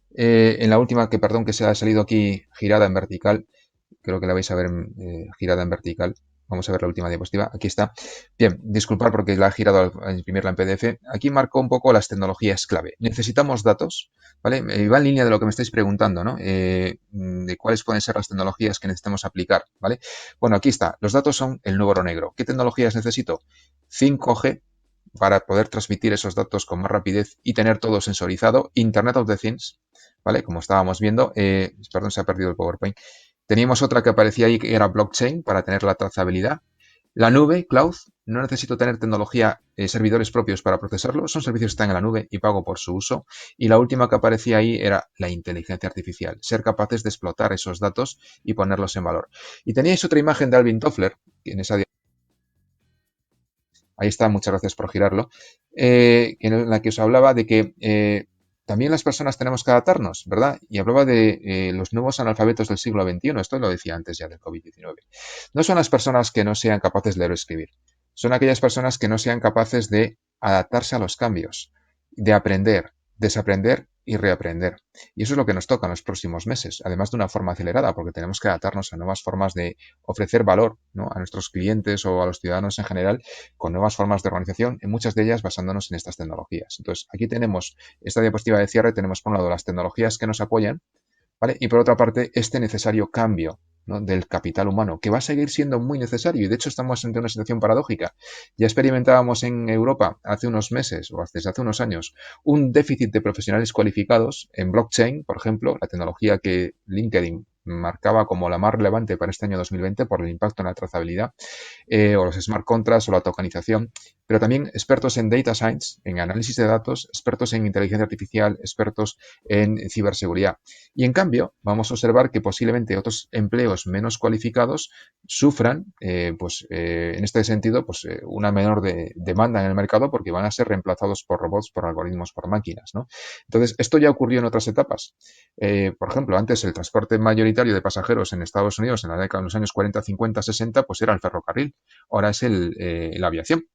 en la última, perdón, que se ha salido aquí girada en vertical, creo que la vais a ver girada en vertical. Vamos a ver la última diapositiva. Aquí está. Bien, disculpar porque la he girado al imprimirla en PDF. Aquí marco un poco las tecnologías clave. Necesitamos datos, ¿vale? Va en línea de lo que me estáis preguntando, ¿no? De cuáles pueden ser las tecnologías que necesitamos aplicar, ¿vale? Bueno, aquí está. Los datos son el nuevo oro negro. ¿Qué tecnologías necesito? 5G para poder transmitir esos datos con más rapidez y tener todo sensorizado. Internet of the Things, ¿vale? Como estábamos viendo. Perdón, se ha perdido el PowerPoint. Teníamos otra que aparecía ahí que era blockchain para tener la trazabilidad. La nube, cloud, no necesito tener tecnología, servidores propios para procesarlo, son servicios que están en la nube y pago por su uso. Y la última que aparecía ahí era la inteligencia artificial, ser capaces de explotar esos datos y ponerlos en valor. Y teníais otra imagen de Alvin Toffler, en esa ahí está, muchas gracias por girarlo, en la que os hablaba de que también las personas tenemos que adaptarnos, ¿verdad? Y hablaba de los nuevos analfabetos del siglo XXI, esto lo decía antes ya del COVID-19. No son las personas que no sean capaces de leer o escribir, son aquellas personas que no sean capaces de adaptarse a los cambios, de aprender, desaprender y reaprender. Y eso es lo que nos toca en los próximos meses, además de una forma acelerada, porque tenemos que adaptarnos a nuevas formas de ofrecer valor, ¿no?, a nuestros clientes o a los ciudadanos en general, con nuevas formas de organización, y muchas de ellas basándonos en estas tecnologías. Entonces, aquí tenemos esta diapositiva de cierre, tenemos por un lado las tecnologías que nos apoyan, ¿vale? Y por otra parte, este necesario cambio, ¿no?, del capital humano, que va a seguir siendo muy necesario. Y de hecho estamos ante una situación paradójica. Ya experimentábamos en Europa hace unos meses o desde hace unos años un déficit de profesionales cualificados en blockchain, por ejemplo, la tecnología que LinkedIn marcaba como la más relevante para este año 2020 por el impacto en la trazabilidad, o los smart contracts o la tokenización, pero también expertos en data science, en análisis de datos, expertos en inteligencia artificial, expertos en ciberseguridad. Y en cambio, vamos a observar que posiblemente otros empleos menos cualificados sufran, en este sentido, una menor demanda en el mercado porque van a ser reemplazados por robots, por algoritmos, por máquinas, ¿no? Entonces, esto ya ocurrió en otras etapas. Por ejemplo, antes el transporte mayoritario de pasajeros en Estados Unidos, en la década de los años 40, 50, 60, pues era el ferrocarril. Ahora es la aviación.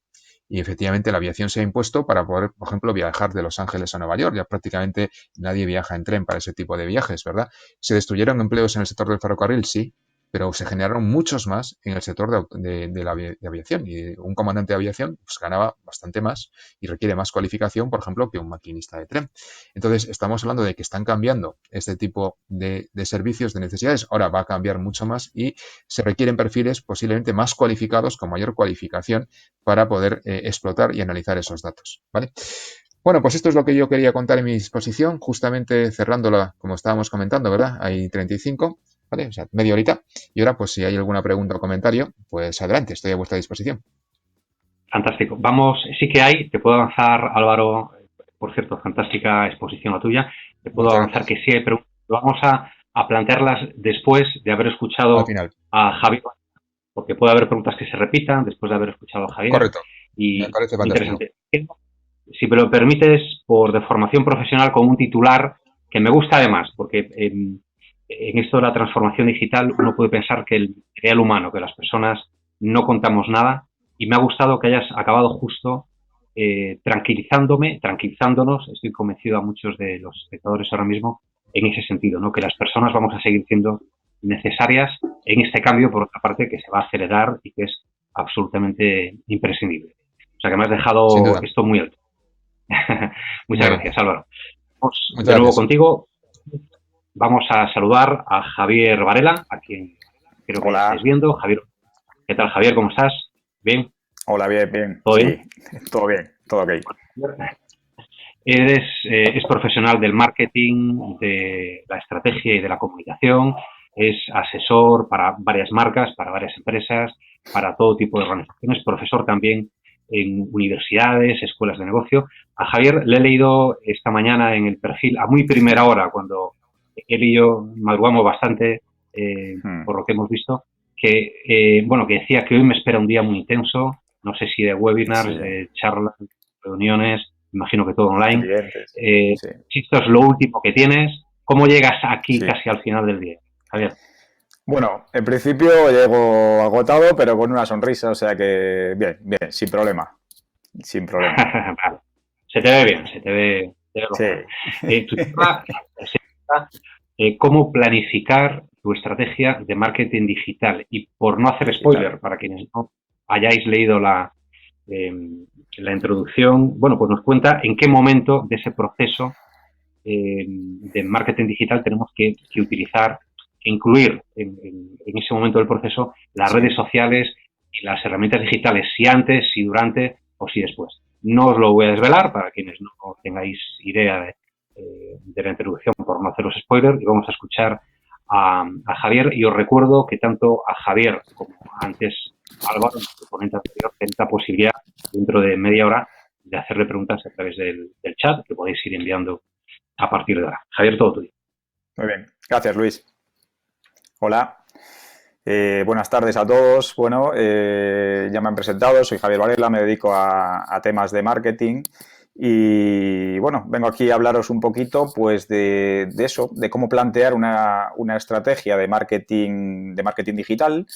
Y efectivamente la aviación se ha impuesto para poder, por ejemplo, viajar de Los Ángeles a Nueva York. Ya prácticamente nadie viaja en tren para ese tipo de viajes, ¿verdad? ¿Se destruyeron empleos en el sector del ferrocarril? Sí, pero se generaron muchos más en el sector de aviación. Y un comandante de aviación pues, ganaba bastante más y requiere más cualificación, por ejemplo, que un maquinista de tren. Entonces, estamos hablando de que están cambiando este tipo de servicios, de necesidades. Ahora va a cambiar mucho más y se requieren perfiles posiblemente más cualificados, con mayor cualificación, para poder explotar y analizar esos datos, ¿vale? Bueno, pues esto es lo que yo quería contar en mi exposición, justamente cerrándola, como estábamos comentando, ¿verdad? Hay 35, ¿vale? O sea, media horita. Y ahora, pues si hay alguna pregunta o comentario, pues adelante, estoy a vuestra disposición. Fantástico. Vamos, sí que hay, te puedo avanzar, Álvaro, por cierto, fantástica exposición la tuya. Te puedo Muchas avanzar gracias. que sí hay preguntas. Vamos a plantearlas después de haber Al escuchado final. a Javier, porque puede haber preguntas que se repitan después de haber escuchado a Javier. Correcto. Me Y parece fantástico. interesante. Si me lo permites, por deformación profesional, con un titular que me gusta además, porque en esto de la transformación digital uno puede pensar que el ideal humano, que las personas no contamos nada, y me ha gustado que hayas acabado justo tranquilizándonos, estoy convencido a muchos de los espectadores ahora mismo, en ese sentido, ¿no? Que las personas vamos a seguir siendo necesarias en este cambio, por otra parte, que se va a acelerar y que es absolutamente imprescindible. O sea que me has Sin dejado duda. esto muy alto. Muchas Muy bien. gracias, Álvaro. Vamos Muchas de nuevo gracias. contigo. Vamos a saludar a Javier Varela, a quien creo que ya estáis Hola, viendo. Javier, ¿qué tal, Javier? ¿Cómo estás? ¿Bien? hola, bien, bien. ¿Todo Sí, bien? todo ok. Es profesional del marketing, de la estrategia y de la comunicación. Es asesor para varias marcas, para varias empresas, para todo tipo de organizaciones. Profesor también en universidades, escuelas de negocio. A Javier le he leído esta mañana en el perfil a muy primera hora, cuando él y yo madrugamos bastante, Hmm, por lo que hemos visto, que que decía que hoy me espera un día muy intenso, no sé si de sí, webinars, de charlas, reuniones, imagino que todo online. clientes. Eh, Sí, si esto es lo último que tienes, ¿cómo llegas aquí sí. casi al final del día, Javier? Bueno, en principio llego agotado, pero con una sonrisa, o sea que bien, bien, sin problema, sin problema. Vale. Se te ve bien, se te ve Sí, gozado. Tu charla se titula cómo planificar tu estrategia de marketing digital. Y por no hacer spoiler, para quienes no hayáis leído la introducción, bueno, pues nos cuenta en qué momento de ese proceso de marketing digital tenemos que utilizar e incluir en ese momento del proceso las redes sociales y las herramientas digitales, si antes, si durante o si después. No os lo voy a desvelar para quienes no tengáis idea de la introducción por no haceros spoiler, y vamos a escuchar a Javier, y os recuerdo que tanto a Javier como antes a Álvaro, nuestro ponente anterior, tiene la posibilidad dentro de media hora de hacerle preguntas a través del chat, que podéis ir enviando a partir de ahora. Javier, todo tuyo. Muy bien, gracias Luis. Hola, buenas tardes a todos. Bueno, ya me han presentado, soy Javier Varela, me dedico a temas de marketing y bueno, vengo aquí a hablaros un poquito pues de eso, de cómo plantear una estrategia de marketing digital.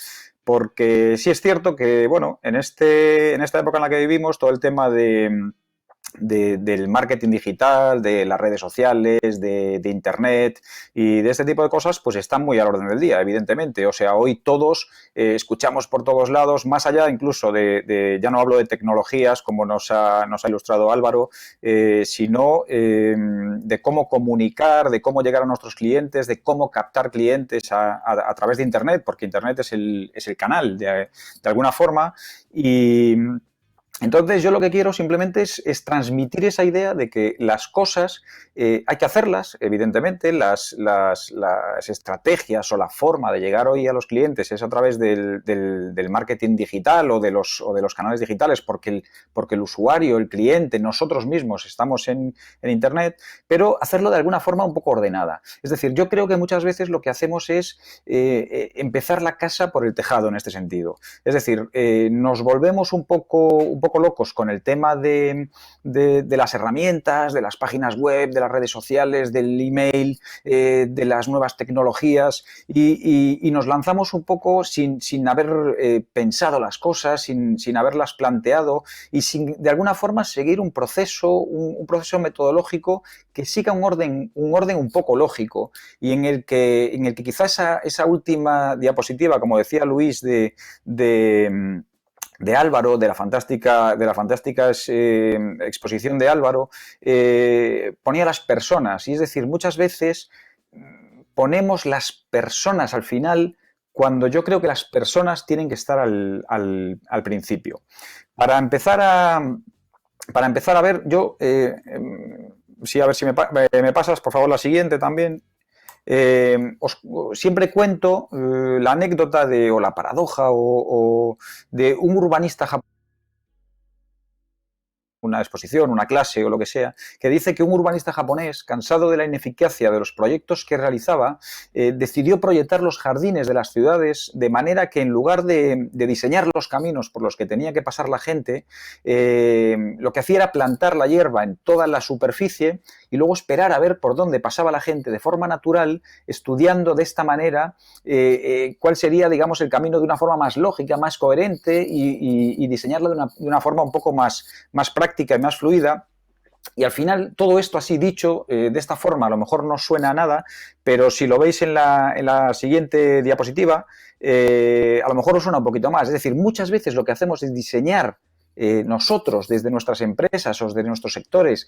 Porque sí es cierto que, bueno, en esta época en la que vivimos, todo el tema del marketing digital, de las redes sociales, de Internet y de este tipo de cosas, pues están muy al orden del día, evidentemente. O sea, hoy todos escuchamos por todos lados, más allá incluso ya no hablo de tecnologías, como nos ha ilustrado Álvaro, sino de cómo comunicar, de cómo llegar a nuestros clientes, de cómo captar clientes a través de Internet, porque Internet es el canal de alguna forma. Y entonces yo lo que quiero simplemente es transmitir esa idea de que las cosas hay que hacerlas, evidentemente, las estrategias o la forma de llegar hoy a los clientes es a través del marketing digital o de los canales digitales, porque el usuario, el cliente, nosotros mismos estamos en Internet, pero hacerlo de alguna forma un poco ordenada. Es decir, yo creo que muchas veces lo que hacemos es empezar la casa por el tejado en este sentido. Es decir, nos volvemos un poco locos con el tema de las herramientas, de las páginas web, de las redes sociales, del email, de las nuevas tecnologías y nos lanzamos un poco sin haber pensado las cosas, sin haberlas planteado y sin de alguna forma seguir un proceso metodológico que siga un orden un poco lógico y en el que quizás esa última diapositiva, como decía Luis, de Álvaro, de la fantástica exposición de Álvaro, ponía las personas. Y es decir, muchas veces ponemos las personas al final cuando yo creo que las personas tienen que estar al principio. Para empezar a ver, yo, sí, a ver si me pasas, por favor, la siguiente también. Siempre cuento la anécdota o la paradoja o de un urbanista japonés, una exposición, una clase o lo que sea, que dice que un urbanista japonés, cansado de la ineficacia de los proyectos que realizaba, decidió proyectar los jardines de las ciudades de manera que en lugar de diseñar los caminos por los que tenía que pasar la gente, lo que hacía era plantar la hierba en toda la superficie y luego esperar a ver por dónde pasaba la gente de forma natural, estudiando de esta manera cuál sería, digamos, el camino de una forma más lógica, más coherente y diseñarlo de una forma un poco más práctica y más fluida. Y al final, todo esto así dicho, de esta forma, a lo mejor no suena a nada, pero si lo veis en la siguiente diapositiva, a lo mejor os suena un poquito más. Es decir, muchas veces lo que hacemos es diseñar nosotros, desde nuestras empresas o desde nuestros sectores,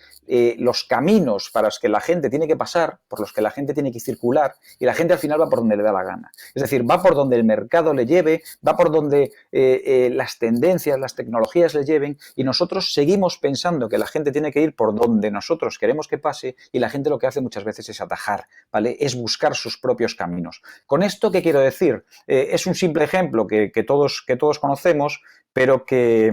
los caminos para los que la gente tiene que pasar, por los que la gente tiene que circular, y la gente al final va por donde le da la gana. Es decir, va por donde el mercado le lleve, va por donde las tendencias, las tecnologías le lleven, y nosotros seguimos pensando que la gente tiene que ir por donde nosotros queremos que pase, y la gente lo que hace muchas veces es atajar, ¿vale? Es buscar sus propios caminos. Con esto, ¿qué quiero decir? Es un simple ejemplo que todos conocemos, pero que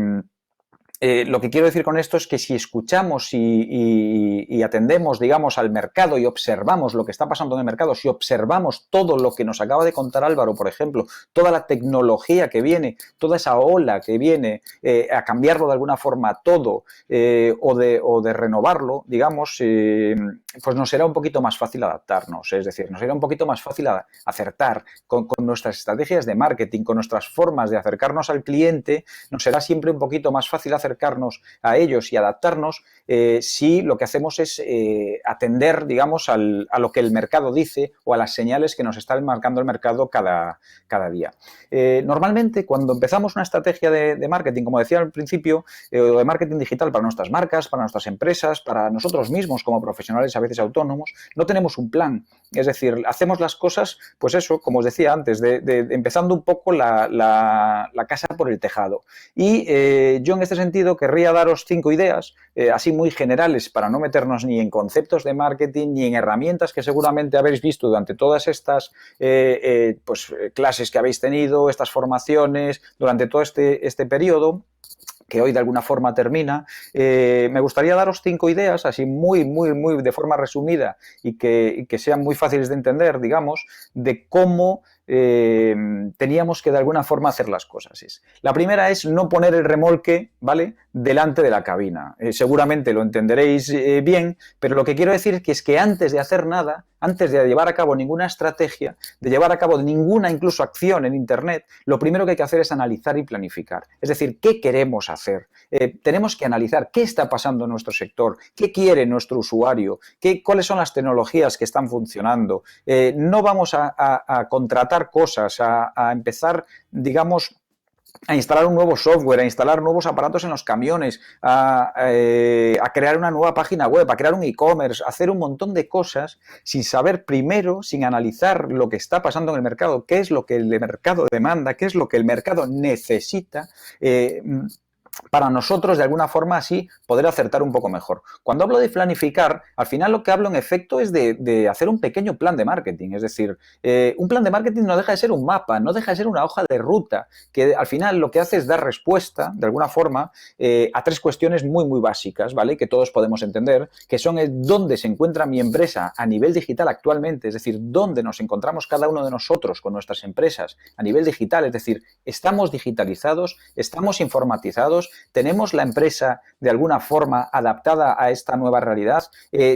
lo que quiero decir con esto es que si escuchamos y atendemos, digamos, al mercado y observamos lo que está pasando en el mercado, si observamos todo lo que nos acaba de contar Álvaro, por ejemplo, toda la tecnología que viene, toda esa ola que viene a cambiarlo de alguna forma todo o de renovarlo, digamos, pues nos será un poquito más fácil adaptarnos. Es decir, nos será un poquito más fácil acertar con nuestras estrategias de marketing, con nuestras formas de acercarnos al cliente, nos será siempre un poquito más fácil acertar acercarnos a ellos y adaptarnos si lo que hacemos es atender, digamos, a lo que el mercado dice o a las señales que nos está marcando el mercado cada día. Normalmente, cuando empezamos una estrategia de marketing, como decía al principio, o de marketing digital para nuestras marcas, para nuestras empresas, para nosotros mismos como profesionales, a veces autónomos, no tenemos un plan. Es decir, hacemos las cosas, pues eso, como os decía antes, empezando un poco la casa por el tejado. Y yo en este sentido querría daros 5 ideas, así muy generales, para no meternos ni en conceptos de marketing ni en herramientas que seguramente habéis visto durante todas estas clases que habéis tenido, estas formaciones, durante todo este periodo que hoy de alguna forma termina. Me gustaría daros 5 ideas, así muy de forma resumida y que sean muy fáciles de entender, digamos, de cómo teníamos que de alguna forma hacer las cosas. La primera es no poner el remolque, ¿vale?, delante de la cabina. Seguramente lo entenderéis bien, pero lo que quiero decir es que antes de hacer nada, antes de llevar a cabo ninguna estrategia, de llevar a cabo ninguna incluso acción en Internet, lo primero que hay que hacer es analizar y planificar. Es decir, ¿qué queremos hacer? Tenemos que analizar qué está pasando en nuestro sector, qué quiere nuestro usuario, cuáles son las tecnologías que están funcionando. No vamos a contratar cosas, a empezar, digamos, a instalar un nuevo software, a instalar nuevos aparatos en los camiones, a crear una nueva página web, a crear un e-commerce, a hacer un montón de cosas sin saber primero, sin analizar lo que está pasando en el mercado, qué es lo que el mercado demanda, qué es lo que el mercado necesita, para nosotros, de alguna forma, así poder acertar un poco mejor. Cuando hablo de planificar, al final lo que hablo en efecto es de hacer un pequeño plan de marketing. Es decir, un plan de marketing no deja de ser un mapa, no deja de ser una hoja de ruta, que al final lo que hace es dar respuesta, de alguna forma, a 3 cuestiones muy básicas, ¿vale?, que todos podemos entender, que son dónde se encuentra mi empresa a nivel digital actualmente, es decir, dónde nos encontramos cada uno de nosotros con nuestras empresas a nivel digital, es decir, estamos digitalizados, estamos informatizados, tenemos la empresa de alguna forma adaptada a esta nueva realidad,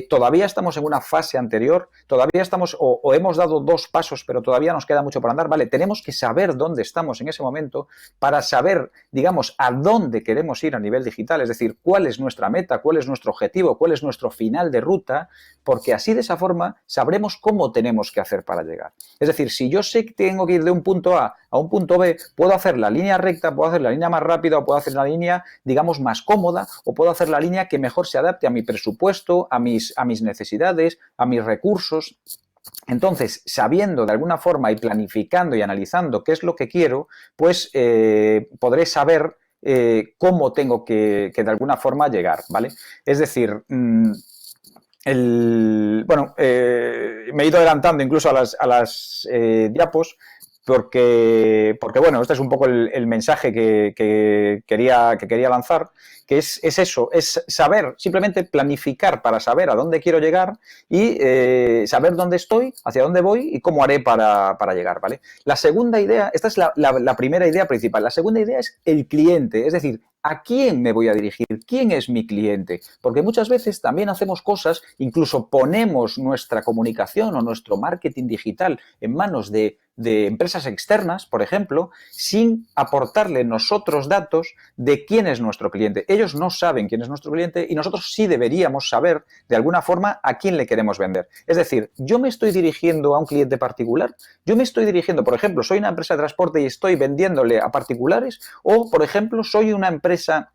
todavía estamos en una fase anterior, todavía estamos o hemos dado 2 pasos, pero todavía nos queda mucho por andar, ¿vale? Tenemos que saber dónde estamos en ese momento para saber, digamos, a dónde queremos ir a nivel digital, es decir, cuál es nuestra meta, cuál es nuestro objetivo, cuál es nuestro final de ruta, porque así de esa forma sabremos cómo tenemos que hacer para llegar. Es decir, si yo sé que tengo que ir de un punto A a un punto B, puedo hacer la línea recta, puedo hacer la línea más rápida o puedo hacer la línea, digamos, más cómoda, o puedo hacer la línea que mejor se adapte a mi presupuesto, a mis necesidades, a mis recursos. Entonces, sabiendo de alguna forma y planificando y analizando qué es lo que quiero, pues podré saber cómo tengo que de alguna forma llegar, ¿vale? Es decir, me he ido adelantando incluso a las diapos, porque bueno, este es un poco el mensaje que quería lanzar, que es eso, es saber, simplemente planificar para saber a dónde quiero llegar y saber dónde estoy, hacia dónde voy y cómo haré para llegar, ¿vale? La segunda idea, esta es la primera idea principal, la segunda idea es el cliente, es decir, ¿a quién me voy a dirigir? ¿Quién es mi cliente? Porque muchas veces también hacemos cosas, incluso ponemos nuestra comunicación o nuestro marketing digital en manos de empresas externas, por ejemplo, sin aportarle nosotros datos de quién es nuestro cliente. Ellos no saben quién es nuestro cliente y nosotros sí deberíamos saber, de alguna forma, a quién le queremos vender. Es decir, yo me estoy dirigiendo a un cliente particular, yo me estoy dirigiendo, por ejemplo, soy una empresa de transporte y estoy vendiéndole a particulares, o, por ejemplo, soy una empresa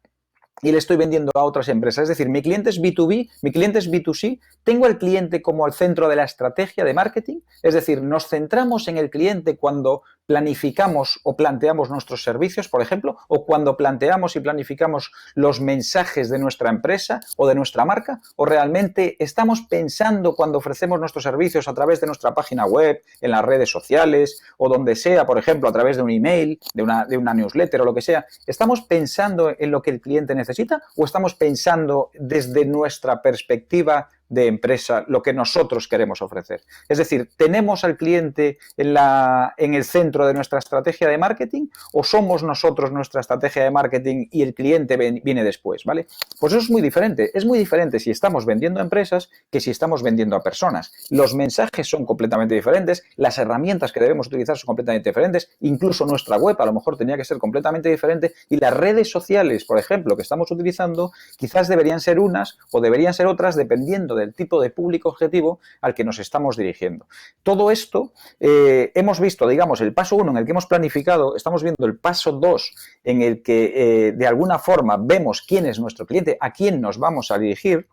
y le estoy vendiendo a otras empresas. Es decir, mi cliente es B2B, mi cliente es B2C, tengo al cliente como al centro de la estrategia de marketing, es decir, nos centramos en el cliente cuando planificamos o planteamos nuestros servicios, por ejemplo, o cuando planteamos y planificamos los mensajes de nuestra empresa o de nuestra marca, o realmente estamos pensando cuando ofrecemos nuestros servicios a través de nuestra página web, en las redes sociales o donde sea, por ejemplo, a través de un email, de una newsletter o lo que sea, ¿estamos pensando en lo que el cliente necesita o estamos pensando desde nuestra perspectiva de empresa lo que nosotros queremos ofrecer. Es decir, ¿tenemos al cliente en el centro de nuestra estrategia de marketing o somos nosotros nuestra estrategia de marketing y el cliente viene después, ¿vale? Pues eso es muy diferente. Es muy diferente si estamos vendiendo a empresas que si estamos vendiendo a personas. Los mensajes son completamente diferentes, las herramientas que debemos utilizar son completamente diferentes, incluso nuestra web a lo mejor tenía que ser completamente diferente y las redes sociales, por ejemplo, que estamos utilizando, quizás deberían ser unas o deberían ser otras dependiendo del tipo de público objetivo al que nos estamos dirigiendo. Todo esto hemos visto, digamos, el paso 1 en el que hemos planificado, estamos viendo el paso 2 en el que de alguna forma vemos quién es nuestro cliente, a quién nos vamos a dirigir,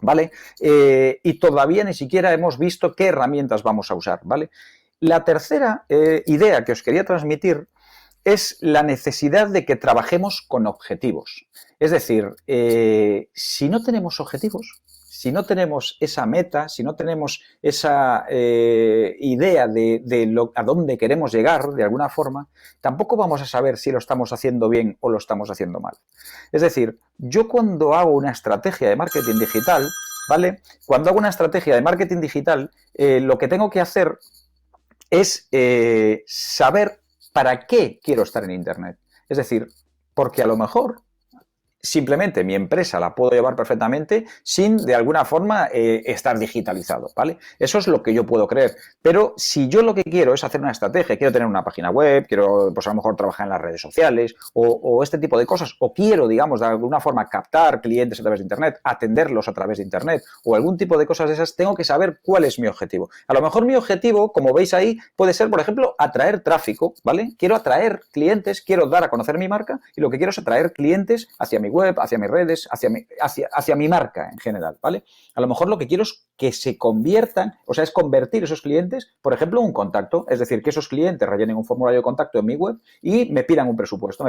¿vale? Y todavía ni siquiera hemos visto qué herramientas vamos a usar, ¿vale? La tercera idea que os quería transmitir es la necesidad de que trabajemos con objetivos. Es decir, si no tenemos objetivos, si no tenemos esa meta, si no tenemos esa idea de a dónde queremos llegar, de alguna forma, tampoco vamos a saber si lo estamos haciendo bien o lo estamos haciendo mal. Es decir, yo cuando hago una estrategia de marketing digital, ¿vale? Cuando hago una estrategia de marketing digital, lo que tengo que hacer es saber para qué quiero estar en Internet. Es decir, porque a lo mejor simplemente mi empresa la puedo llevar perfectamente sin, de alguna forma, estar digitalizado, ¿vale? Eso es lo que yo puedo creer. Pero si yo lo que quiero es hacer una estrategia, quiero tener una página web, quiero, pues a lo mejor trabajar en las redes sociales o este tipo de cosas, o quiero, digamos, de alguna forma captar clientes a través de Internet, atenderlos a través de Internet o algún tipo de cosas de esas, tengo que saber cuál es mi objetivo. A lo mejor mi objetivo, como veis ahí, puede ser, por ejemplo, atraer tráfico, ¿vale? Quiero atraer clientes, quiero dar a conocer mi marca y lo que quiero es atraer clientes hacia mi web, hacia mis redes, hacia mi marca en general, ¿vale? A lo mejor lo que quiero es que se conviertan, o sea, es convertir esos clientes, por ejemplo, en un contacto, es decir, que esos clientes rellenen un formulario de contacto en mi web y me pidan un presupuesto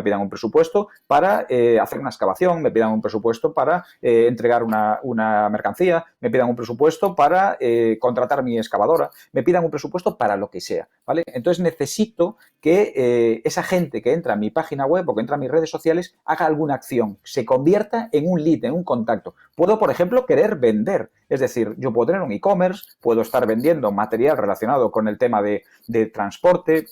para hacer una excavación, me pidan un presupuesto para entregar una mercancía, me pidan un presupuesto para contratar mi excavadora, me pidan un presupuesto para lo que sea, ¿vale? Entonces necesito que esa gente que entra a mi página web o que entra a mis redes sociales haga alguna acción, se convierta en un lead, en un contacto. Puedo, por ejemplo, querer vender. Es decir, yo puedo tener un e-commerce, puedo estar vendiendo material relacionado con el tema de transporte,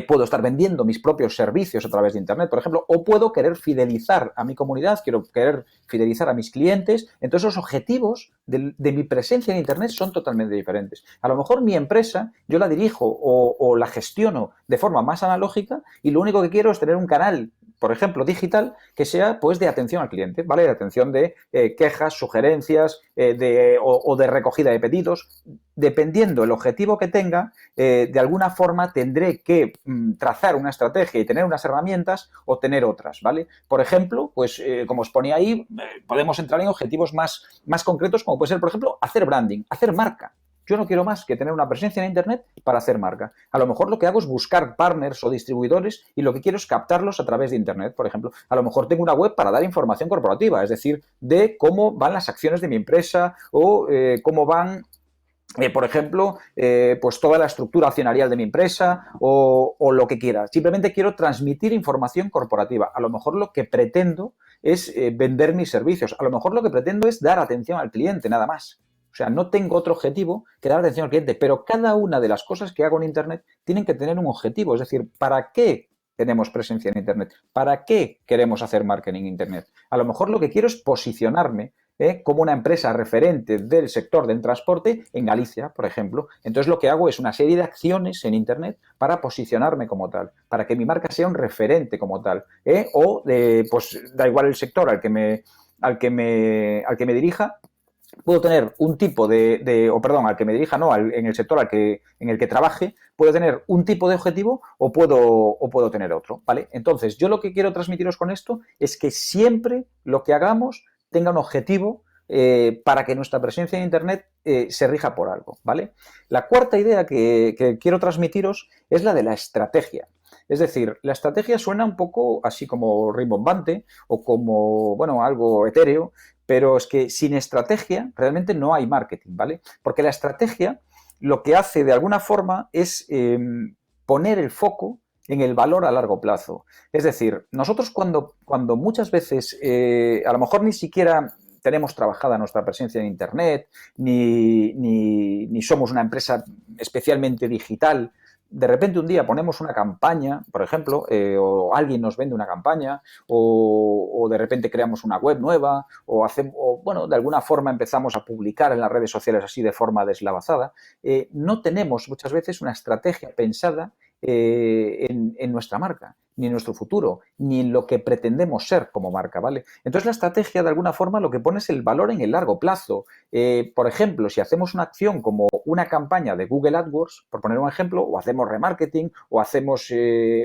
puedo estar vendiendo mis propios servicios a través de Internet, por ejemplo, o puedo querer fidelizar a mi comunidad, quiero querer fidelizar a mis clientes. Entonces, los objetivos de mi presencia en Internet son totalmente diferentes. A lo mejor mi empresa yo la dirijo o la gestiono de forma más analógica y lo único que quiero es tener un canal, por ejemplo, digital, que sea pues de atención al cliente, ¿vale? De atención de quejas, sugerencias o de recogida de pedidos. Dependiendo el objetivo que tenga, de alguna forma tendré que trazar una estrategia y tener unas herramientas o tener otras, ¿vale? Por ejemplo, pues como os ponía ahí, podemos entrar en objetivos más concretos, como puede ser, por ejemplo, hacer branding, hacer marca. Yo no quiero más que tener una presencia en Internet para hacer marca. A lo mejor lo que hago es buscar partners o distribuidores y lo que quiero es captarlos a través de Internet, por ejemplo. A lo mejor tengo una web para dar información corporativa, es decir, de cómo van las acciones de mi empresa o cómo van por ejemplo, pues toda la estructura accionarial de mi empresa o lo que quiera. Simplemente quiero transmitir información corporativa. A lo mejor lo que pretendo es vender mis servicios. A lo mejor lo que pretendo es dar atención al cliente, nada más. O sea, no tengo otro objetivo que dar atención al cliente, pero cada una de las cosas que hago en Internet tienen que tener un objetivo. Es decir, ¿para qué tenemos presencia en Internet? ¿Para qué queremos hacer marketing en Internet? A lo mejor lo que quiero es posicionarme como una empresa referente del sector del transporte en Galicia, por ejemplo. Entonces, lo que hago es una serie de acciones en Internet para posicionarme como tal, para que mi marca sea un referente como tal. Pues da igual el sector al que me dirija, puedo tener un tipo al que me dirija, no, en el sector en el que trabaje, puedo tener un tipo de objetivo o puedo tener otro, ¿vale? Entonces, yo lo que quiero transmitiros con esto es que siempre lo que hagamos tenga un objetivo para que nuestra presencia en Internet se rija por algo, ¿vale? La cuarta idea que quiero transmitiros es la de la estrategia. Es decir, la estrategia suena un poco así como rimbombante o como, bueno, algo etéreo, pero es que sin estrategia realmente no hay marketing, ¿vale? Porque la estrategia lo que hace de alguna forma es poner el foco en el valor a largo plazo. Es decir, nosotros cuando muchas veces a lo mejor ni siquiera tenemos trabajada nuestra presencia en Internet, ni somos una empresa especialmente digital. De repente un día ponemos una campaña, por ejemplo, o alguien nos vende una campaña, o de repente creamos una web nueva, bueno, de alguna forma empezamos a publicar en las redes sociales así de forma deslavazada. No tenemos muchas veces una estrategia pensada en nuestra marca, ni en nuestro futuro, ni en lo que pretendemos ser como marca, ¿vale? Entonces la estrategia, de alguna forma, lo que pone es el valor en el largo plazo. Por ejemplo, si hacemos una acción como una campaña de Google AdWords, por poner un ejemplo, o hacemos remarketing, o hacemos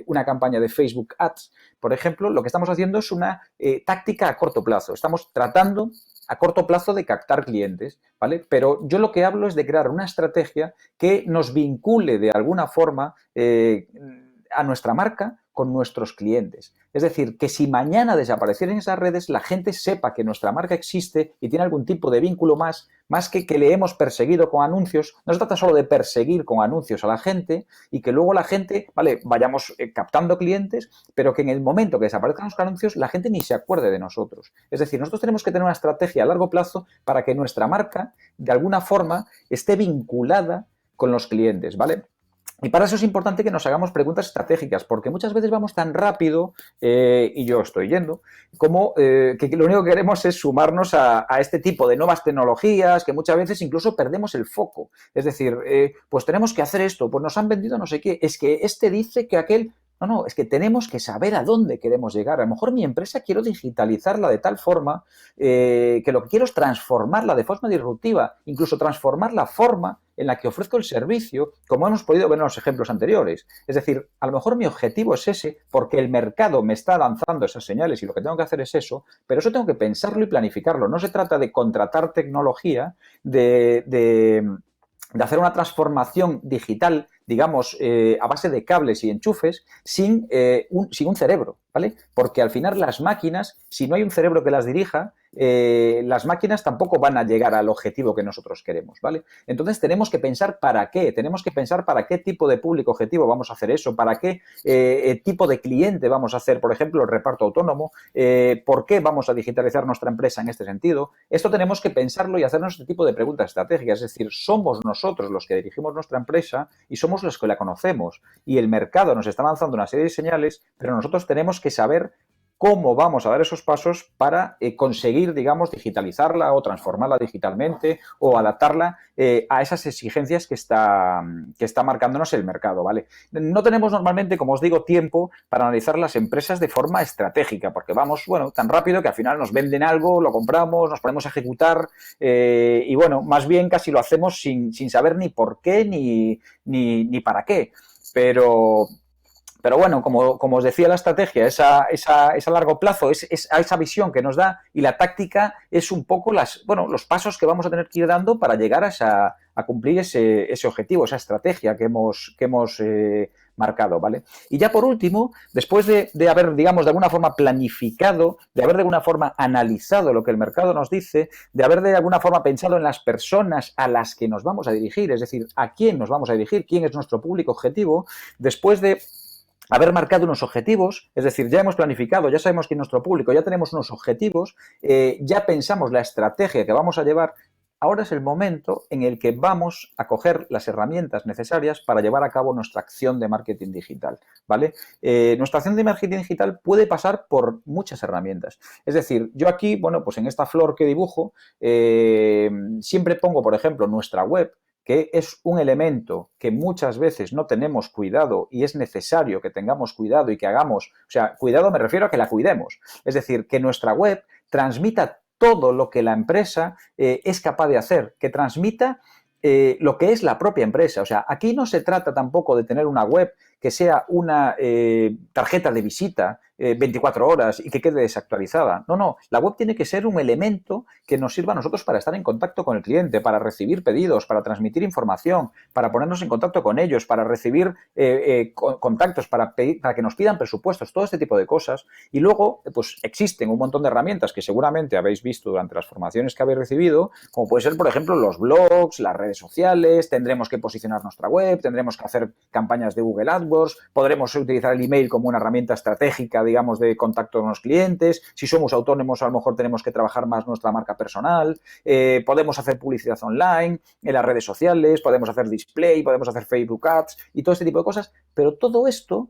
una campaña de Facebook Ads, por ejemplo, lo que estamos haciendo es una táctica a corto plazo. Estamos tratando a corto plazo de captar clientes, ¿vale? Pero yo lo que hablo es de crear una estrategia que nos vincule de alguna forma a nuestra marca con nuestros clientes. Es decir, que si mañana desaparecieran esas redes, la gente sepa que nuestra marca existe y tiene algún tipo de vínculo más que le hemos perseguido con anuncios. No se trata solo de perseguir con anuncios a la gente y que luego la gente, vale, vayamos captando clientes, pero que en el momento que desaparezcan los anuncios, la gente ni se acuerde de nosotros. Es decir, nosotros tenemos que tener una estrategia a largo plazo para que nuestra marca, de alguna forma, esté vinculada con los clientes, ¿vale? Y para eso es importante que nos hagamos preguntas estratégicas, porque muchas veces vamos tan rápido, y yo estoy yendo, como que lo único que queremos es sumarnos a este tipo de nuevas tecnologías, que muchas veces incluso perdemos el foco. Es decir, pues tenemos que hacer esto, pues nos han vendido no sé qué, es que este dice que aquel... No, es que tenemos que saber a dónde queremos llegar. A lo mejor mi empresa quiero digitalizarla de tal forma que lo que quiero es transformarla de forma disruptiva, incluso transformar la forma en la que ofrezco el servicio, como hemos podido ver en los ejemplos anteriores. Es decir, a lo mejor mi objetivo es ese porque el mercado me está lanzando esas señales y lo que tengo que hacer es eso, pero eso tengo que pensarlo y planificarlo. No se trata de contratar tecnología, de hacer una transformación digital, digamos, a base de cables y enchufes, sin un cerebro, ¿vale? Porque al final las máquinas, si no hay un cerebro que las dirija, las máquinas tampoco van a llegar al objetivo que nosotros queremos, ¿vale? Entonces tenemos que pensar para qué, tenemos que pensar para qué tipo de público objetivo vamos a hacer eso, para qué tipo de cliente vamos a hacer, por ejemplo, el reparto autónomo, por qué vamos a digitalizar nuestra empresa en este sentido. Esto tenemos que pensarlo y hacernos este tipo de preguntas estratégicas, es decir, somos nosotros los que dirigimos nuestra empresa y somos los que la conocemos y el mercado nos está lanzando una serie de señales, pero nosotros tenemos que saber cómo vamos a dar esos pasos para conseguir, digamos, digitalizarla o transformarla digitalmente o adaptarla a esas exigencias que está marcándonos el mercado, ¿vale? No tenemos normalmente, como os digo, tiempo para analizar las empresas de forma estratégica, porque vamos, bueno, tan rápido que al final nos venden algo, lo compramos, nos ponemos a ejecutar y, bueno, más bien casi lo hacemos sin saber ni por qué ni para qué. Pero bueno, como os decía, la estrategia es a largo plazo, es a esa visión que nos da, y la táctica es un poco los pasos que vamos a tener que ir dando para llegar a cumplir ese objetivo, esa estrategia que hemos marcado, ¿vale? Y ya por último, después de haber, digamos, de alguna forma planificado, de haber de alguna forma analizado lo que el mercado nos dice, de haber de alguna forma pensado en las personas a las que nos vamos a dirigir, es decir, a quién nos vamos a dirigir, quién es nuestro público objetivo, después de haber marcado unos objetivos, es decir, ya hemos planificado, ya sabemos quién es nuestro público, ya tenemos unos objetivos, ya pensamos la estrategia que vamos a llevar. Ahora es el momento en el que vamos a coger las herramientas necesarias para llevar a cabo nuestra acción de marketing digital, ¿vale? Nuestra acción de marketing digital puede pasar por muchas herramientas. Es decir, yo aquí, bueno, pues en esta flor que dibujo, siempre pongo, por ejemplo, nuestra web, que es un elemento que muchas veces no tenemos cuidado y es necesario que tengamos cuidado y que hagamos, o sea, cuidado me refiero a que la cuidemos. Es decir, que nuestra web transmita todo lo que la empresa es capaz de hacer, que transmita lo que es la propia empresa. O sea, aquí no se trata tampoco de tener una web que sea una tarjeta de visita 24 horas y que quede desactualizada. No, la web tiene que ser un elemento que nos sirva a nosotros para estar en contacto con el cliente, para recibir pedidos, para transmitir información, para ponernos en contacto con ellos, para recibir contactos, para que nos pidan presupuestos, todo este tipo de cosas. Y luego, pues existen un montón de herramientas que seguramente habéis visto durante las formaciones que habéis recibido, como puede ser, por ejemplo, los blogs, las redes sociales, tendremos que posicionar nuestra web, tendremos que hacer campañas de Google AdWords, AdWords, podremos utilizar el email como una herramienta estratégica, digamos, de contacto con los clientes. Si somos autónomos, a lo mejor tenemos que trabajar más nuestra marca personal. Podemos hacer publicidad online, en las redes sociales, podemos hacer display, podemos hacer Facebook Ads y todo este tipo de cosas. Pero todo esto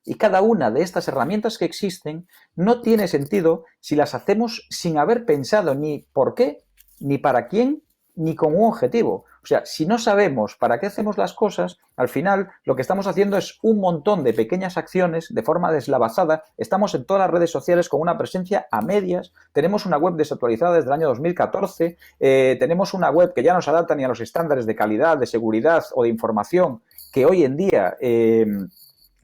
y cada una de estas herramientas que existen no tiene sentido si las hacemos sin haber pensado ni por qué, ni para quién, ni con un objetivo. O sea, si no sabemos para qué hacemos las cosas, al final lo que estamos haciendo es un montón de pequeñas acciones de forma deslavazada. Estamos en todas las redes sociales con una presencia a medias. Tenemos una web desactualizada desde el año 2014. Tenemos una web que ya no se adapta ni a los estándares de calidad, de seguridad o de información que hoy en día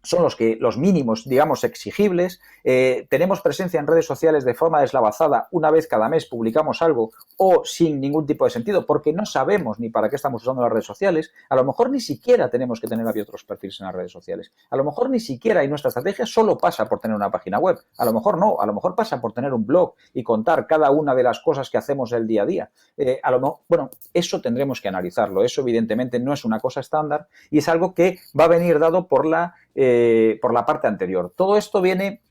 son los mínimos, digamos, exigibles. Tenemos presencia en redes sociales de forma deslavazada. Una vez cada mes publicamos algo o sin ningún tipo de sentido porque no sabemos ni para qué estamos usando las redes sociales. A lo mejor ni siquiera tenemos que tener abiertos perfiles en las redes sociales. A lo mejor ni siquiera, y nuestra estrategia solo pasa por tener una página web. A lo mejor no, a lo mejor pasa por tener un blog y contar cada una de las cosas que hacemos el día a día. Bueno, eso tendremos que analizarlo. Eso evidentemente no es una cosa estándar y es algo que va a venir dado por la parte anterior. Todo esto viene,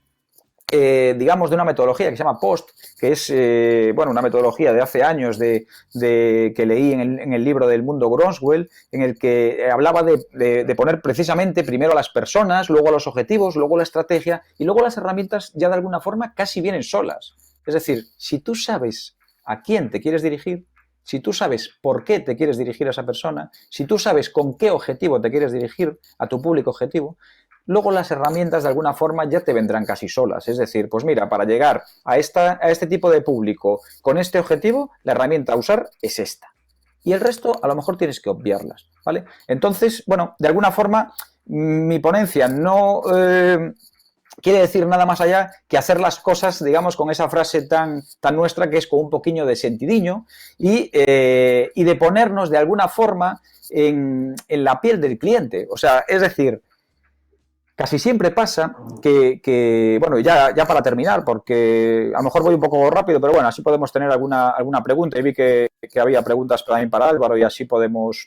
digamos, de una metodología que se llama POST, que es, una metodología de hace años que leí en el libro del Mundo Gronswell, en el que hablaba de poner precisamente primero a las personas, luego a los objetivos, luego la estrategia y luego las herramientas ya de alguna forma casi vienen solas. Es decir, si tú sabes a quién te quieres dirigir, si tú sabes por qué te quieres dirigir a esa persona, si tú sabes con qué objetivo te quieres dirigir a tu público objetivo, luego las herramientas de alguna forma ya te vendrán casi solas. Es decir, pues mira, para llegar a este tipo de público con este objetivo, la herramienta a usar es esta. Y el resto a lo mejor tienes que obviarlas, ¿vale? Entonces, bueno, de alguna forma mi ponencia no quiere decir nada más allá que hacer las cosas, digamos, con esa frase tan nuestra que es con un poquillo de sentidiño y de ponernos de alguna forma en la piel del cliente. O sea, es decir, casi siempre pasa que bueno, ya para terminar, porque a lo mejor voy un poco rápido, pero bueno, así podemos tener alguna pregunta. Y vi que había preguntas también para Álvaro y así podemos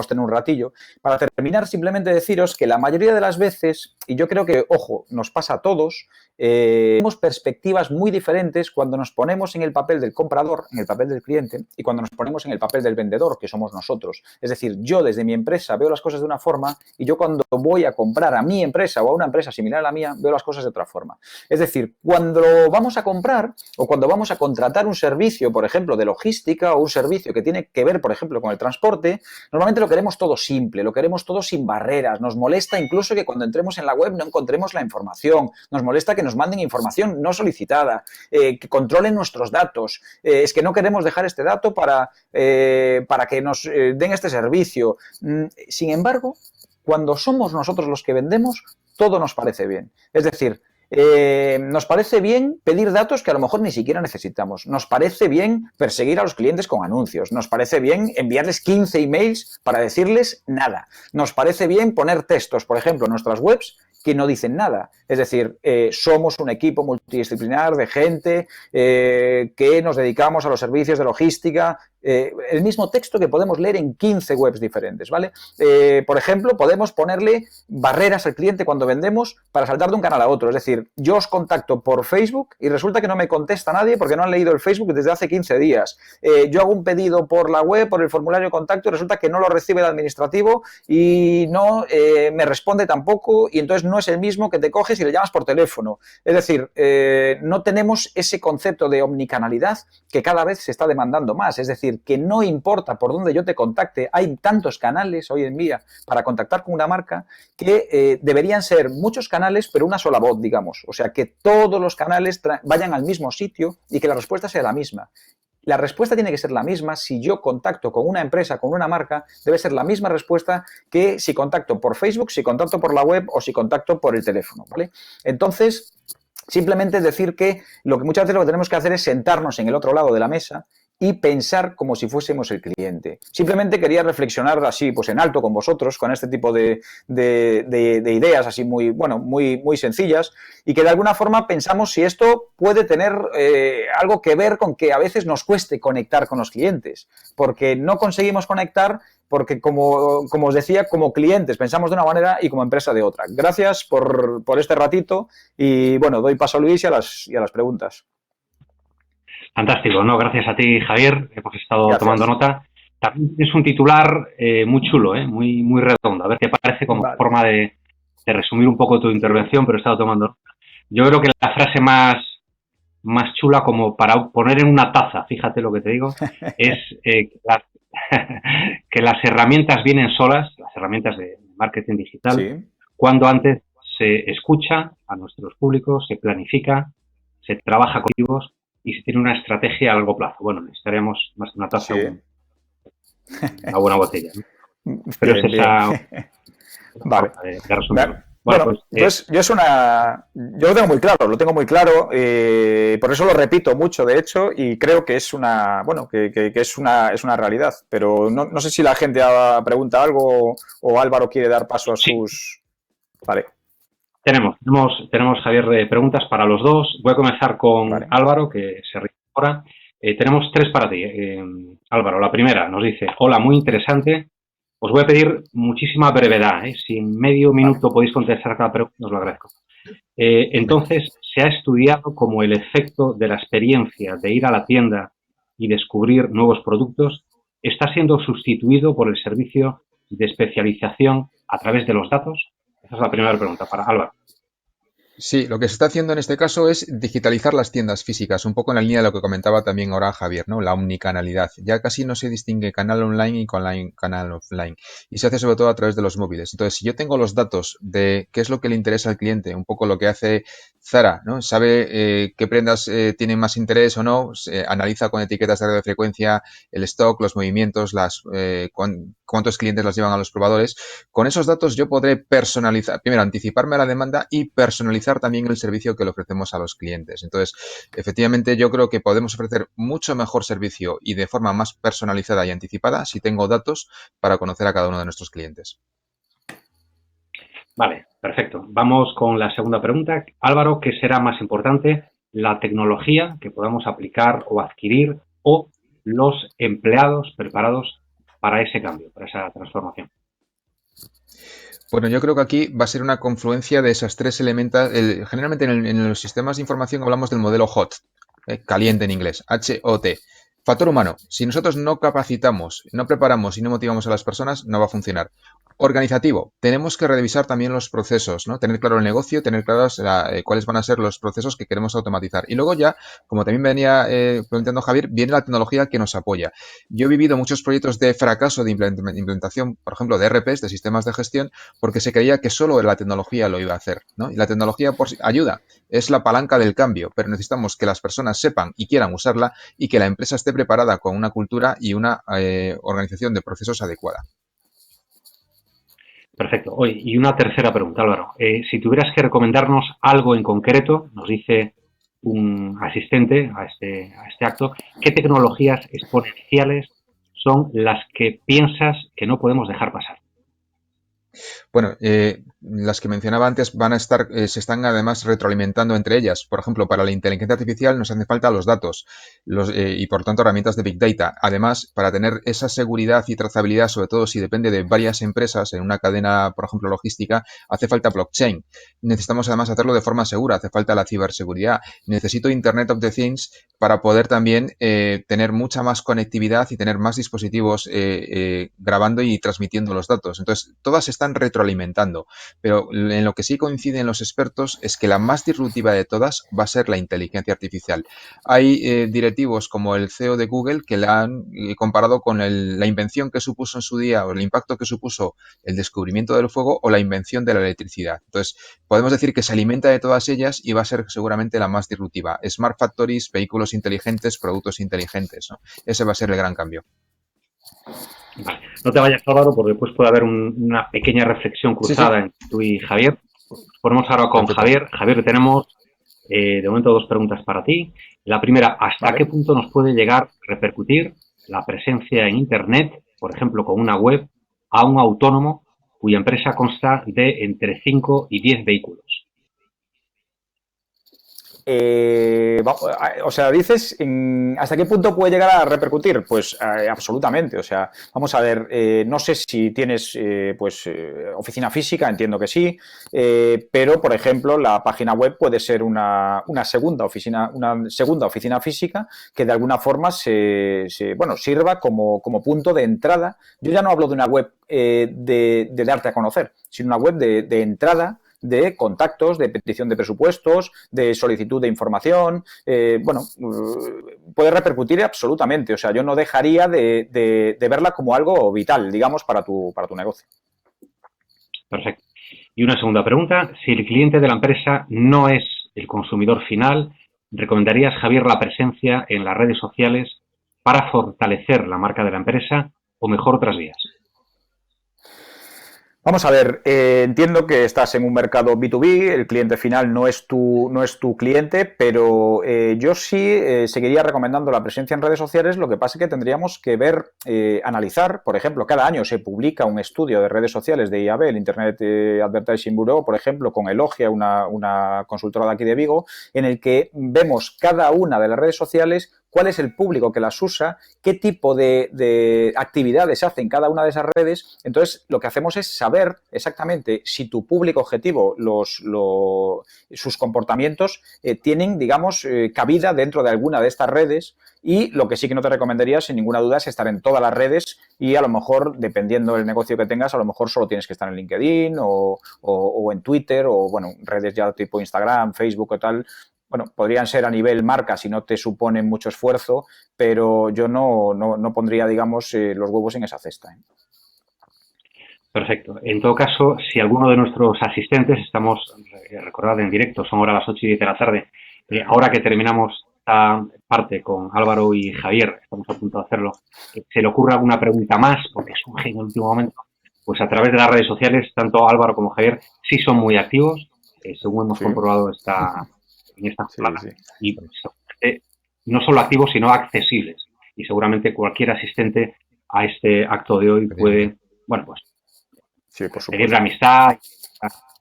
tener un ratillo. Para terminar, simplemente deciros que la mayoría de las veces, y yo creo que, ojo, nos pasa a todos, tenemos perspectivas muy diferentes cuando nos ponemos en el papel del comprador, en el papel del cliente, y cuando nos ponemos en el papel del vendedor, que somos nosotros. Es decir, yo desde mi empresa veo las cosas de una forma y yo cuando voy a comprar a mi empresa o a una empresa similar a la mía, veo las cosas de otra forma. Es decir, cuando vamos a comprar o cuando vamos a contratar un servicio, por ejemplo, de logística o un servicio que tiene que ver, por ejemplo, con el transporte, normalmente lo queremos todo simple, lo queremos todo sin barreras. Nos molesta incluso que cuando entremos en la web no encontremos la información. Nos molesta que nos manden información no solicitada, que controlen nuestros datos. Es que no queremos dejar este dato para que nos den este servicio. Sin embargo, cuando somos nosotros los que vendemos, todo nos parece bien. Es decir, nos parece bien pedir datos que a lo mejor ni siquiera necesitamos. Nos parece bien perseguir a los clientes con anuncios. Nos parece bien enviarles 15 emails para decirles nada. Nos parece bien poner textos, por ejemplo, en nuestras webs que no dicen nada. Es decir, somos un equipo multidisciplinar de gente que nos dedicamos a los servicios de logística. El mismo texto que podemos leer en 15 webs diferentes, ¿vale? Por ejemplo, podemos ponerle barreras al cliente cuando vendemos para saltar de un canal a otro. Es decir, yo os contacto por Facebook y resulta que no me contesta nadie porque no han leído el Facebook desde hace 15 días. Yo hago un pedido por la web, por el formulario de contacto y resulta que no lo recibe el administrativo y no me responde tampoco y entonces no es el mismo que te coges y le llamas por teléfono. Es decir, no tenemos ese concepto de omnicanalidad que cada vez se está demandando más. Es decir, que no importa por dónde yo te contacte, hay tantos canales hoy en día para contactar con una marca que deberían ser muchos canales, pero una sola voz, digamos. O sea, que todos los canales vayan al mismo sitio y que la respuesta sea la misma. La respuesta tiene que ser la misma si yo contacto con una empresa, con una marca, debe ser la misma respuesta que si contacto por Facebook, si contacto por la web o si contacto por el teléfono, ¿vale? Entonces, simplemente decir que muchas veces lo que tenemos que hacer es sentarnos en el otro lado de la mesa y pensar como si fuésemos el cliente. Simplemente quería reflexionar así, pues en alto con vosotros, con este tipo de ideas así muy, bueno, muy sencillas, y que de alguna forma pensamos si esto puede tener algo que ver con que a veces nos cueste conectar con los clientes, porque no conseguimos conectar porque, como os decía, como clientes pensamos de una manera y como empresa de otra. Gracias por este ratito y, bueno, doy paso a Luis y a las preguntas. Fantástico, no, gracias a ti, Javier, hemos estado Gracias. tomando nota. También es un titular muy chulo, muy redondo. A ver qué parece como forma de resumir un poco tu intervención, pero he estado tomando nota. Yo creo que la frase más chula como para poner en una taza, fíjate lo que te digo, es que las herramientas vienen solas, las herramientas de marketing digital, Sí. cuando antes se escucha a nuestros públicos, se planifica, se trabaja con ellos y se tiene una estrategia a largo plazo. Bueno, necesitaríamos más que una taza, una buena botella, ¿no? Pero Bien, es esa... Vale. De resumirlo. Bueno, pues yo lo tengo muy claro, por eso lo repito mucho, de hecho, y creo que es una, bueno, que es una realidad, pero no sé si la gente pregunta algo o Álvaro quiere dar paso a sus... Vale. Tenemos, Javier, preguntas para los dos. Voy a comenzar con Álvaro, que se ríe ahora. Tenemos 3 para ti, Álvaro. La primera nos dice, hola, muy interesante. Os voy a pedir muchísima brevedad. Si en medio minuto podéis contestar cada pregunta, os lo agradezco. Entonces, se ha estudiado como el efecto de la experiencia de ir a la tienda y descubrir nuevos productos está siendo sustituido por el servicio de especialización a través de los datos. Esa es la primera pregunta para Álvaro. Sí, lo que se está haciendo en este caso es digitalizar las tiendas físicas, un poco en la línea de lo que comentaba también ahora Javier, ¿no? La omnicanalidad. Ya casi no se distingue canal online y canal offline. Y se hace sobre todo a través de los móviles. Entonces, si yo tengo los datos de qué es lo que le interesa al cliente, un poco lo que hace Zara, ¿no? Sabe qué prendas tienen más interés o no, analiza con etiquetas de radiofrecuencia el stock, los movimientos, cuántos clientes las llevan a los probadores. Con esos datos yo podré personalizar, primero anticiparme a la demanda y personalizar también el servicio que le ofrecemos a los clientes. Entonces, efectivamente, yo creo que podemos ofrecer mucho mejor servicio y de forma más personalizada y anticipada si tengo datos para conocer a cada uno de nuestros clientes. Vale, perfecto. Vamos con la segunda pregunta. Álvaro, ¿qué será más importante? ¿La tecnología que podamos aplicar o adquirir o los empleados preparados para ese cambio, para esa transformación? Bueno, yo creo que aquí va a ser una confluencia de esos 3 elementos. Generalmente en los sistemas de información hablamos del modelo HOT, caliente en inglés, HOT. Factor humano. Si nosotros no capacitamos, no preparamos y no motivamos a las personas, no va a funcionar. Organizativo. Tenemos que revisar también los procesos, ¿no? Tener claro el negocio, tener claros cuáles van a ser los procesos que queremos automatizar. Y luego ya, como también venía planteando Javier, viene la tecnología que nos apoya. Yo he vivido muchos proyectos de fracaso de implementación, por ejemplo, de ERPs, de sistemas de gestión, porque se creía que solo la tecnología lo iba a hacer, ¿no? Y la tecnología ayuda, es la palanca del cambio, pero necesitamos que las personas sepan y quieran usarla y que la empresa esté preparada con una cultura y una organización de procesos adecuada. Perfecto. Oye, y una tercera pregunta, Álvaro. Si tuvieras que recomendarnos algo en concreto, nos dice un asistente a este acto, ¿qué tecnologías exponenciales son las que piensas que no podemos dejar pasar? Bueno, las que mencionaba antes van a estar, se están además retroalimentando entre ellas. Por ejemplo, para la inteligencia artificial nos hacen falta los datos y por tanto herramientas de Big Data. Además, para tener esa seguridad y trazabilidad, sobre todo si depende de varias empresas en una cadena, por ejemplo, logística, hace falta blockchain. Necesitamos además hacerlo de forma segura, hace falta la ciberseguridad. Necesito Internet of the Things para poder también tener mucha más conectividad y tener más dispositivos grabando y transmitiendo los datos. Entonces, todas están retroalimentando, pero en lo que sí coinciden los expertos es que la más disruptiva de todas va a ser la inteligencia artificial. Hay directivos como el CEO de Google que la han comparado con la invención que supuso en su día o el impacto que supuso el descubrimiento del fuego o la invención de la electricidad. Entonces, podemos decir que se alimenta de todas ellas y va a ser seguramente la más disruptiva. Smart factories, vehículos inteligentes, productos inteligentes, ¿no? Ese va a ser el gran cambio. Vale. No te vayas, Álvaro, porque después puede haber una pequeña reflexión cruzada entre tú y Javier. Ponemos ahora con Javier. Javier, tenemos De momento, dos preguntas para ti. La primera, ¿hasta Vale. qué punto nos puede llegar a repercutir la presencia en Internet, por ejemplo, con una web, a un autónomo cuya empresa consta de entre 5 y 10 vehículos? O sea, dices, ¿hasta qué punto puede llegar a repercutir? Pues absolutamente. O sea, vamos a ver, no sé si tienes oficina física, entiendo que sí, pero, por ejemplo, la página web puede ser una segunda oficina física que de alguna forma sirva como punto de entrada. Yo ya no hablo de una web de darte a conocer, sino una web de entrada, de contactos, de petición de presupuestos, de solicitud de información. Puede repercutir absolutamente. O sea, yo no dejaría de verla como algo vital, digamos, para tu negocio. Perfecto. Y una segunda pregunta, si el cliente de la empresa no es el consumidor final, ¿recomendarías, Javier, la presencia en las redes sociales para fortalecer la marca de la empresa o mejor otras vías? Vamos a ver, entiendo que estás en un mercado B2B, el cliente final no es tu cliente, pero yo sí seguiría recomendando la presencia en redes sociales. Lo que pasa es que tendríamos que ver, analizar, por ejemplo, cada año se publica un estudio de redes sociales de IAB, el Internet Advertising Bureau, por ejemplo, con Elogia, una consultora de aquí de Vigo, en el que vemos cada una de las redes sociales, cuál es el público que las usa, qué tipo de actividades hace en cada una de esas redes. Entonces, lo que hacemos es saber exactamente si tu público objetivo, sus comportamientos tienen, digamos, cabida dentro de alguna de estas redes. Y lo que sí que no te recomendaría, sin ninguna duda, es estar en todas las redes y a lo mejor, dependiendo del negocio que tengas, a lo mejor solo tienes que estar en LinkedIn o en Twitter o, bueno, redes ya tipo Instagram, Facebook o tal. Bueno, podrían ser a nivel marca si no te suponen mucho esfuerzo, pero yo no pondría, digamos, los huevos en esa cesta. Perfecto. En todo caso, si alguno de nuestros asistentes, estamos, recordad, en directo, son ahora las 8:10 de la tarde, ahora que terminamos esta parte con Álvaro y Javier, estamos a punto de hacerlo, se le ocurra alguna pregunta más, porque surge en el último momento, pues a través de las redes sociales, tanto Álvaro como Javier sí son muy activos, según hemos comprobado en esta jornada, Sí. y no solo activos, sino accesibles. Y seguramente cualquier asistente a este acto de hoy puede, bueno, pues Sí, por pedir supuesto. la amistad y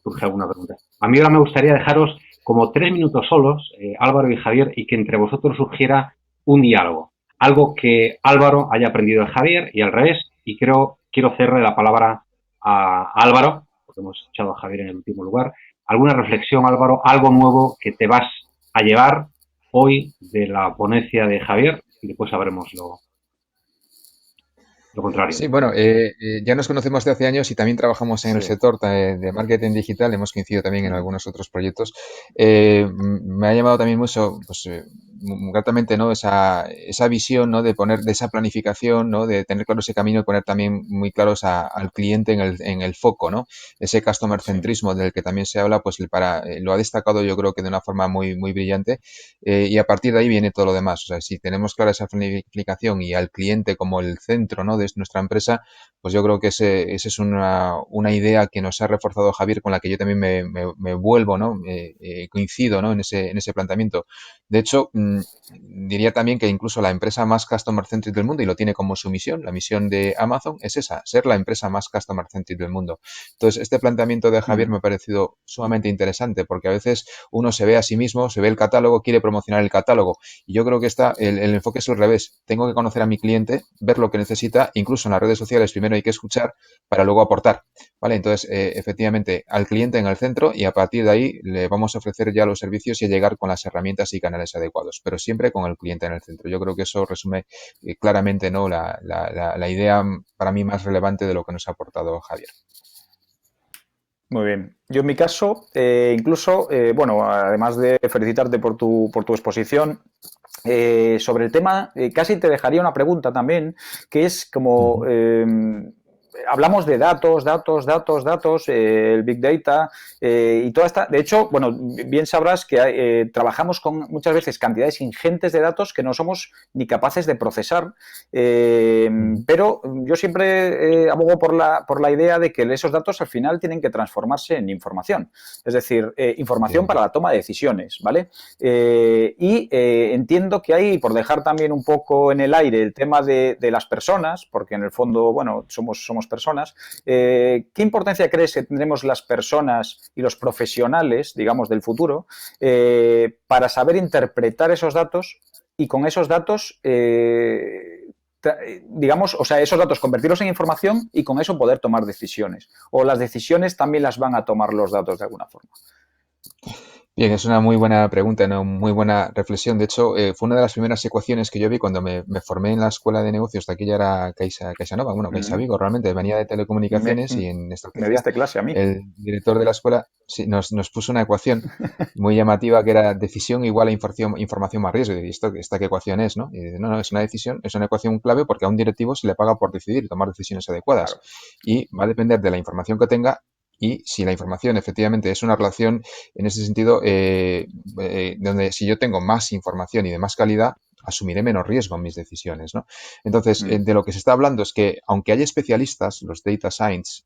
surge alguna pregunta. A mí ahora me gustaría dejaros como 3 minutos solos, Álvaro y Javier, y que entre vosotros surgiera un diálogo. Algo que Álvaro haya aprendido de Javier y al revés, y quiero cederle la palabra a Álvaro, porque hemos escuchado a Javier en el último lugar. ¿Alguna reflexión, Álvaro, algo nuevo que te vas a llevar hoy de la ponencia de Javier? Y después sabremos lo contrario. Sí, bueno, ya nos conocemos de hace años y también trabajamos en el Sí. sector de marketing digital, hemos coincidido también en algunos otros proyectos. Me ha llamado también mucho, pues, gratamente, ¿no? Esa visión, ¿no? De poner, de esa planificación, ¿no? De tener claro ese camino y poner también muy claros al cliente en el foco, ¿no? Ese customer Sí. centrismo del que también se habla, pues lo ha destacado yo creo que de una forma muy, muy brillante, y a partir de ahí viene todo lo demás. O sea, si tenemos clara esa planificación y al cliente como el centro, ¿no? de nuestra empresa, pues yo creo que esa es una idea que nos ha reforzado Javier, con la que yo también me vuelvo, ¿no? Coincido, ¿no? En ese planteamiento. De hecho, diría también que incluso la empresa más customer centric del mundo, y lo tiene como su misión, la misión de Amazon es esa, ser la empresa más customer centric del mundo. Entonces, este planteamiento de Javier me ha parecido sumamente interesante, porque a veces uno se ve a sí mismo, se ve el catálogo, quiere promocionar el catálogo, y yo creo que el enfoque es al revés. Tengo que conocer a mi cliente, ver lo que necesita, incluso en las redes sociales primero hay que escuchar para luego aportar, ¿vale? Entonces, efectivamente, al cliente en el centro, y a partir de ahí le vamos a ofrecer ya los servicios y a llegar con las herramientas y canales adecuados, pero siempre con el cliente en el centro. Yo creo que eso resume claramente, ¿no? la idea para mí más relevante de lo que nos ha aportado Javier. Muy bien. Yo en mi caso, incluso, bueno, además de felicitarte por tu exposición, sobre el tema, casi te dejaría una pregunta también, que es como hablamos de datos, el Big Data y toda esta... De hecho, bueno, bien sabrás que trabajamos con muchas veces cantidades ingentes de datos que no somos ni capaces de procesar, pero yo siempre abogo por la idea de que esos datos al final tienen que transformarse en información. Es decir, información para la toma de decisiones, ¿vale? Entiendo que hay, por dejar también un poco en el aire el tema de las personas, porque en el fondo, bueno, somos personas, ¿qué importancia crees que tendremos las personas y los profesionales, digamos, del futuro, para saber interpretar esos datos y con esos datos, digamos, o sea, esos datos convertirlos en información y con eso poder tomar decisiones? ¿O las decisiones también las van a tomar los datos de alguna forma? Bien, es una muy buena pregunta, una muy buena reflexión. De hecho, fue una de las primeras ecuaciones que yo vi cuando me formé en la escuela de negocios. De aquí ya era CaixaNova, bueno, CaixaVigo, realmente venía de telecomunicaciones y en Me estrategia diste clase a mí. el director de la escuela sí, nos puso una ecuación muy llamativa que era decisión igual a información más riesgo. Y dije, ¿esta qué ecuación es, no? Y dice, no, es una decisión, es una ecuación clave porque a un directivo se le paga por decidir y tomar decisiones adecuadas. Claro. Y va a depender de la información que tenga y si la información efectivamente es una relación en ese sentido, donde si yo tengo más información y de más calidad, asumiré menos riesgo en mis decisiones, ¿no? Entonces, de lo que se está hablando es que, aunque hay especialistas, los data science,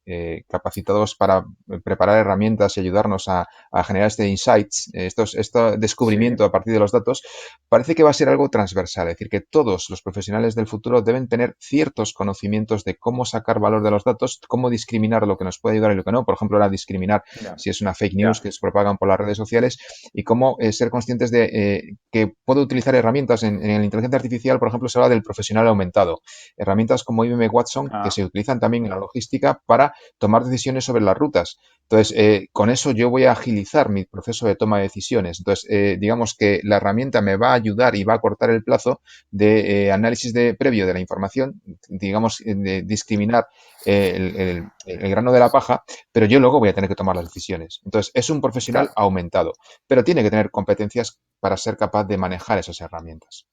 capacitados para preparar herramientas y ayudarnos a generar este insights, este descubrimiento a partir de los datos, parece que va a ser algo transversal, es decir, que todos los profesionales del futuro deben tener ciertos conocimientos de cómo sacar valor de los datos, cómo discriminar lo que nos puede ayudar y lo que no. Por ejemplo, ahora discriminar si es una fake news que se propagan por las redes sociales y cómo ser conscientes de que puedo utilizar herramientas en la inteligencia artificial. Por ejemplo, se habla del profesional aumentado. Herramientas como IBM Watson que se utilizan también en la logística para tomar decisiones sobre las rutas. Entonces, con eso yo voy a agilizar mi proceso de toma de decisiones. Entonces, digamos que la herramienta me va a ayudar y va a cortar el plazo de análisis previo de la información, digamos, de discriminar el grano de la paja, pero yo luego voy a tener que tomar las decisiones. Entonces, es un profesional aumentado, pero tiene que tener competencias para ser capaz de manejar esas herramientas.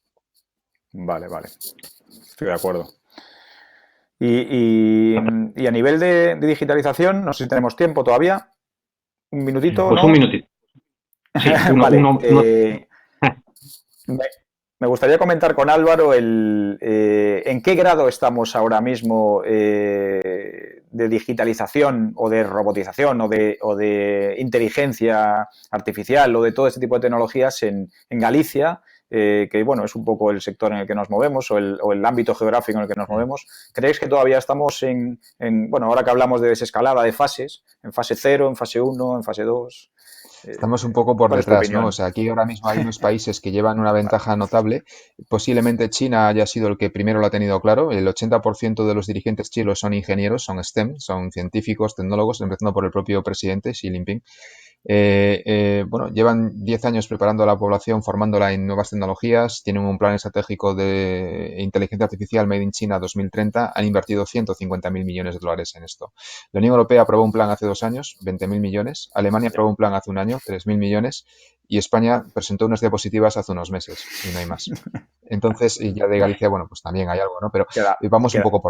Vale. Estoy de acuerdo. Y a nivel de digitalización, no sé si tenemos tiempo todavía. ¿Un minutito? Pues ¿no? un minutito. Sí, vale. Me gustaría comentar con Álvaro en qué grado estamos ahora mismo de digitalización o de robotización o de inteligencia artificial o de todo este tipo de tecnologías en Galicia, que bueno, es un poco el sector en el que nos movemos o el ámbito geográfico en el que nos movemos. ¿Creéis que todavía estamos bueno, ahora que hablamos de desescalada de fases, en fase 0, en fase 1, en fase 2? Estamos un poco por detrás, ¿no? O sea, aquí ahora mismo hay unos países que llevan una ventaja notable. Posiblemente China haya sido el que primero lo ha tenido claro. El 80% de los dirigentes chinos son ingenieros, son STEM, son científicos, tecnólogos, empezando por el propio presidente Xi Jinping. Bueno, llevan 10 años preparando a la población, formándola en nuevas tecnologías, tienen un plan estratégico de inteligencia artificial Made in China 2030, han invertido 150.000 millones de dólares en esto. La Unión Europea aprobó un plan hace 2 años, 20.000 millones, Alemania aprobó un plan hace un año, 3.000 millones, y España presentó unas diapositivas hace unos meses, y no hay más. Entonces, y ya de Galicia, bueno, pues también hay algo, ¿no? Pero vamos un poco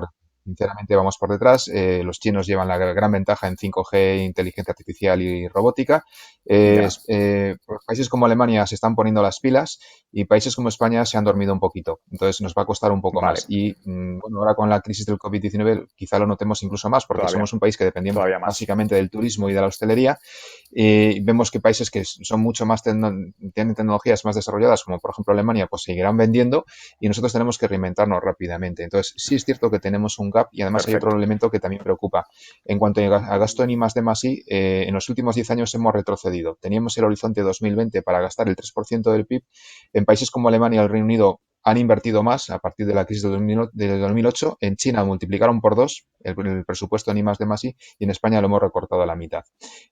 sinceramente vamos por detrás. Los chinos llevan la gran ventaja en 5G, inteligencia artificial y robótica. Países como Alemania se están poniendo las pilas y países como España se han dormido un poquito. Entonces nos va a costar un poco más. Y bueno, ahora con la crisis del COVID-19 quizá lo notemos incluso más porque somos un país que dependemos básicamente del turismo y de la hostelería. Vemos que países que son mucho más tienen tecnologías más desarrolladas, como por ejemplo Alemania, pues seguirán vendiendo y nosotros tenemos que reinventarnos rápidamente. Entonces, sí es cierto que tenemos un gap y además hay otro elemento que también preocupa. En cuanto a gasto en I+D+I, en los últimos 10 años hemos retrocedido. Teníamos el horizonte 2020 para gastar el 3% del PIB. En países como Alemania y el Reino Unido han invertido más a partir de la crisis de 2008. En China multiplicaron por 2 el presupuesto en I+D+I y en España lo hemos recortado a la mitad.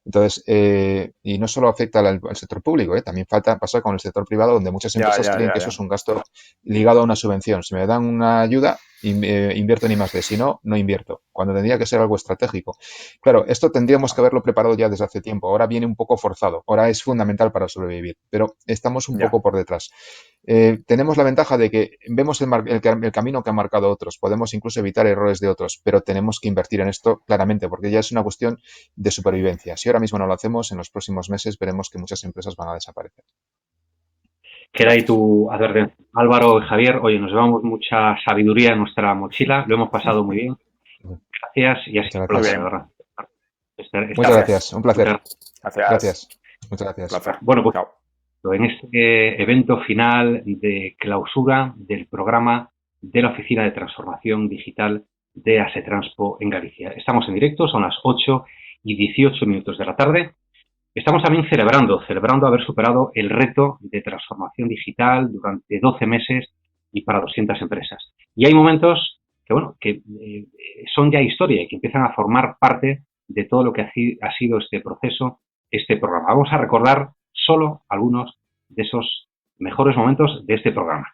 Entonces, y no solo afecta al sector público, también pasa con el sector privado, donde muchas empresas creen que eso es un gasto ligado a una subvención. Si me dan una ayuda invierto en I+D, si no, no invierto, cuando tendría que ser algo estratégico. Claro, esto tendríamos que haberlo preparado ya desde hace tiempo, ahora viene un poco forzado, ahora es fundamental para sobrevivir, pero estamos un poco por detrás. Tenemos la ventaja de que vemos el camino que han marcado otros, podemos incluso evitar errores de otros, pero tenemos que invertir en esto claramente, porque ya es una cuestión de supervivencia. Si ahora mismo no lo hacemos, en los próximos meses veremos que muchas empresas van a desaparecer. Queda ahí tu advertencia. Álvaro y Javier, oye, nos llevamos mucha sabiduría en nuestra mochila, lo hemos pasado muy bien. Gracias y así Muchas por gracias. de verdad. Muchas gracias, un placer. Gracias. Muchas gracias. Placer. Bueno, pues Chao. en este evento final de clausura del programa de la Oficina de Transformación Digital de ASETRANSPO en Galicia. Estamos en directo, son las 8:18 de la tarde. Estamos también celebrando haber superado el reto de transformación digital durante 12 meses y para 200 empresas. Y hay momentos que son ya historia y que empiezan a formar parte de todo lo que ha sido este proceso, este programa. Vamos a recordar solo algunos de esos mejores momentos de este programa.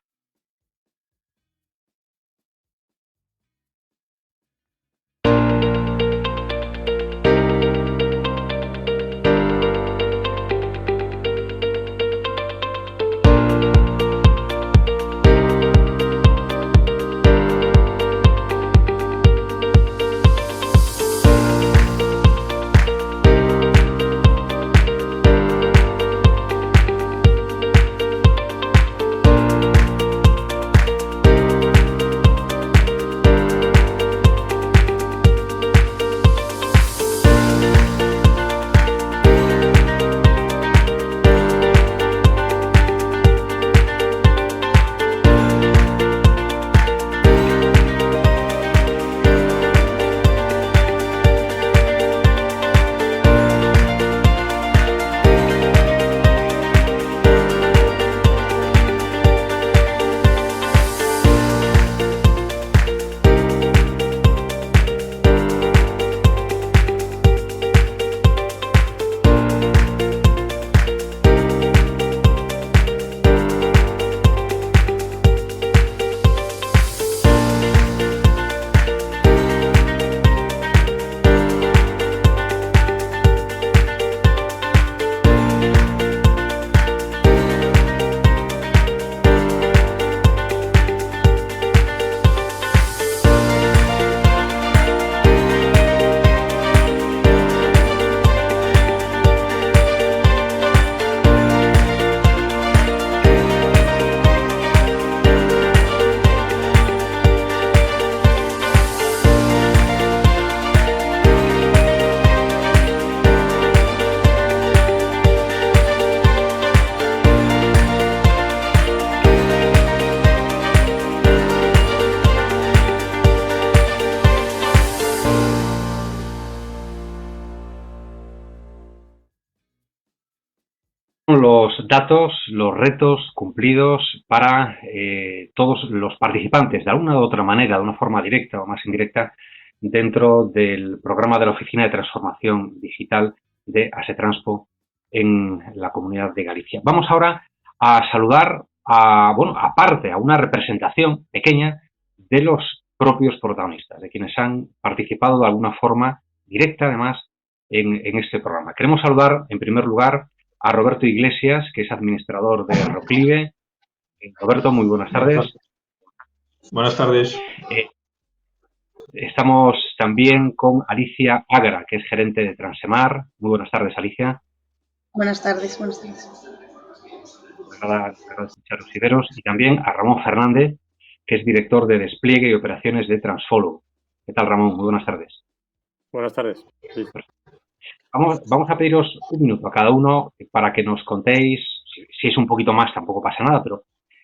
Los datos, los retos cumplidos para todos los participantes, de alguna u otra manera, de una forma directa o más indirecta, dentro del programa de la Oficina de Transformación Digital de ASETRANSPO en la Comunidad de Galicia. Vamos ahora a saludar a una representación pequeña de los propios protagonistas, de quienes han participado de alguna forma directa, además, en este programa. Queremos saludar, en primer lugar, a Roberto Iglesias, que es administrador de Roclive. Roberto, muy buenas tardes. Buenas tardes. Estamos también con Alicia Ágara, que es gerente de Transemar. Muy buenas tardes, Alicia. Buenas tardes, buenas tardes. Encargada de escucharos Iberos. Y también a Ramón Fernández, que es director de despliegue y operaciones de Transfollow. ¿Qué tal, Ramón? Muy buenas tardes. Buenas tardes. Sí. Vamos a pediros un minuto a cada uno para que nos contéis, si es un poquito más tampoco pasa nada, pero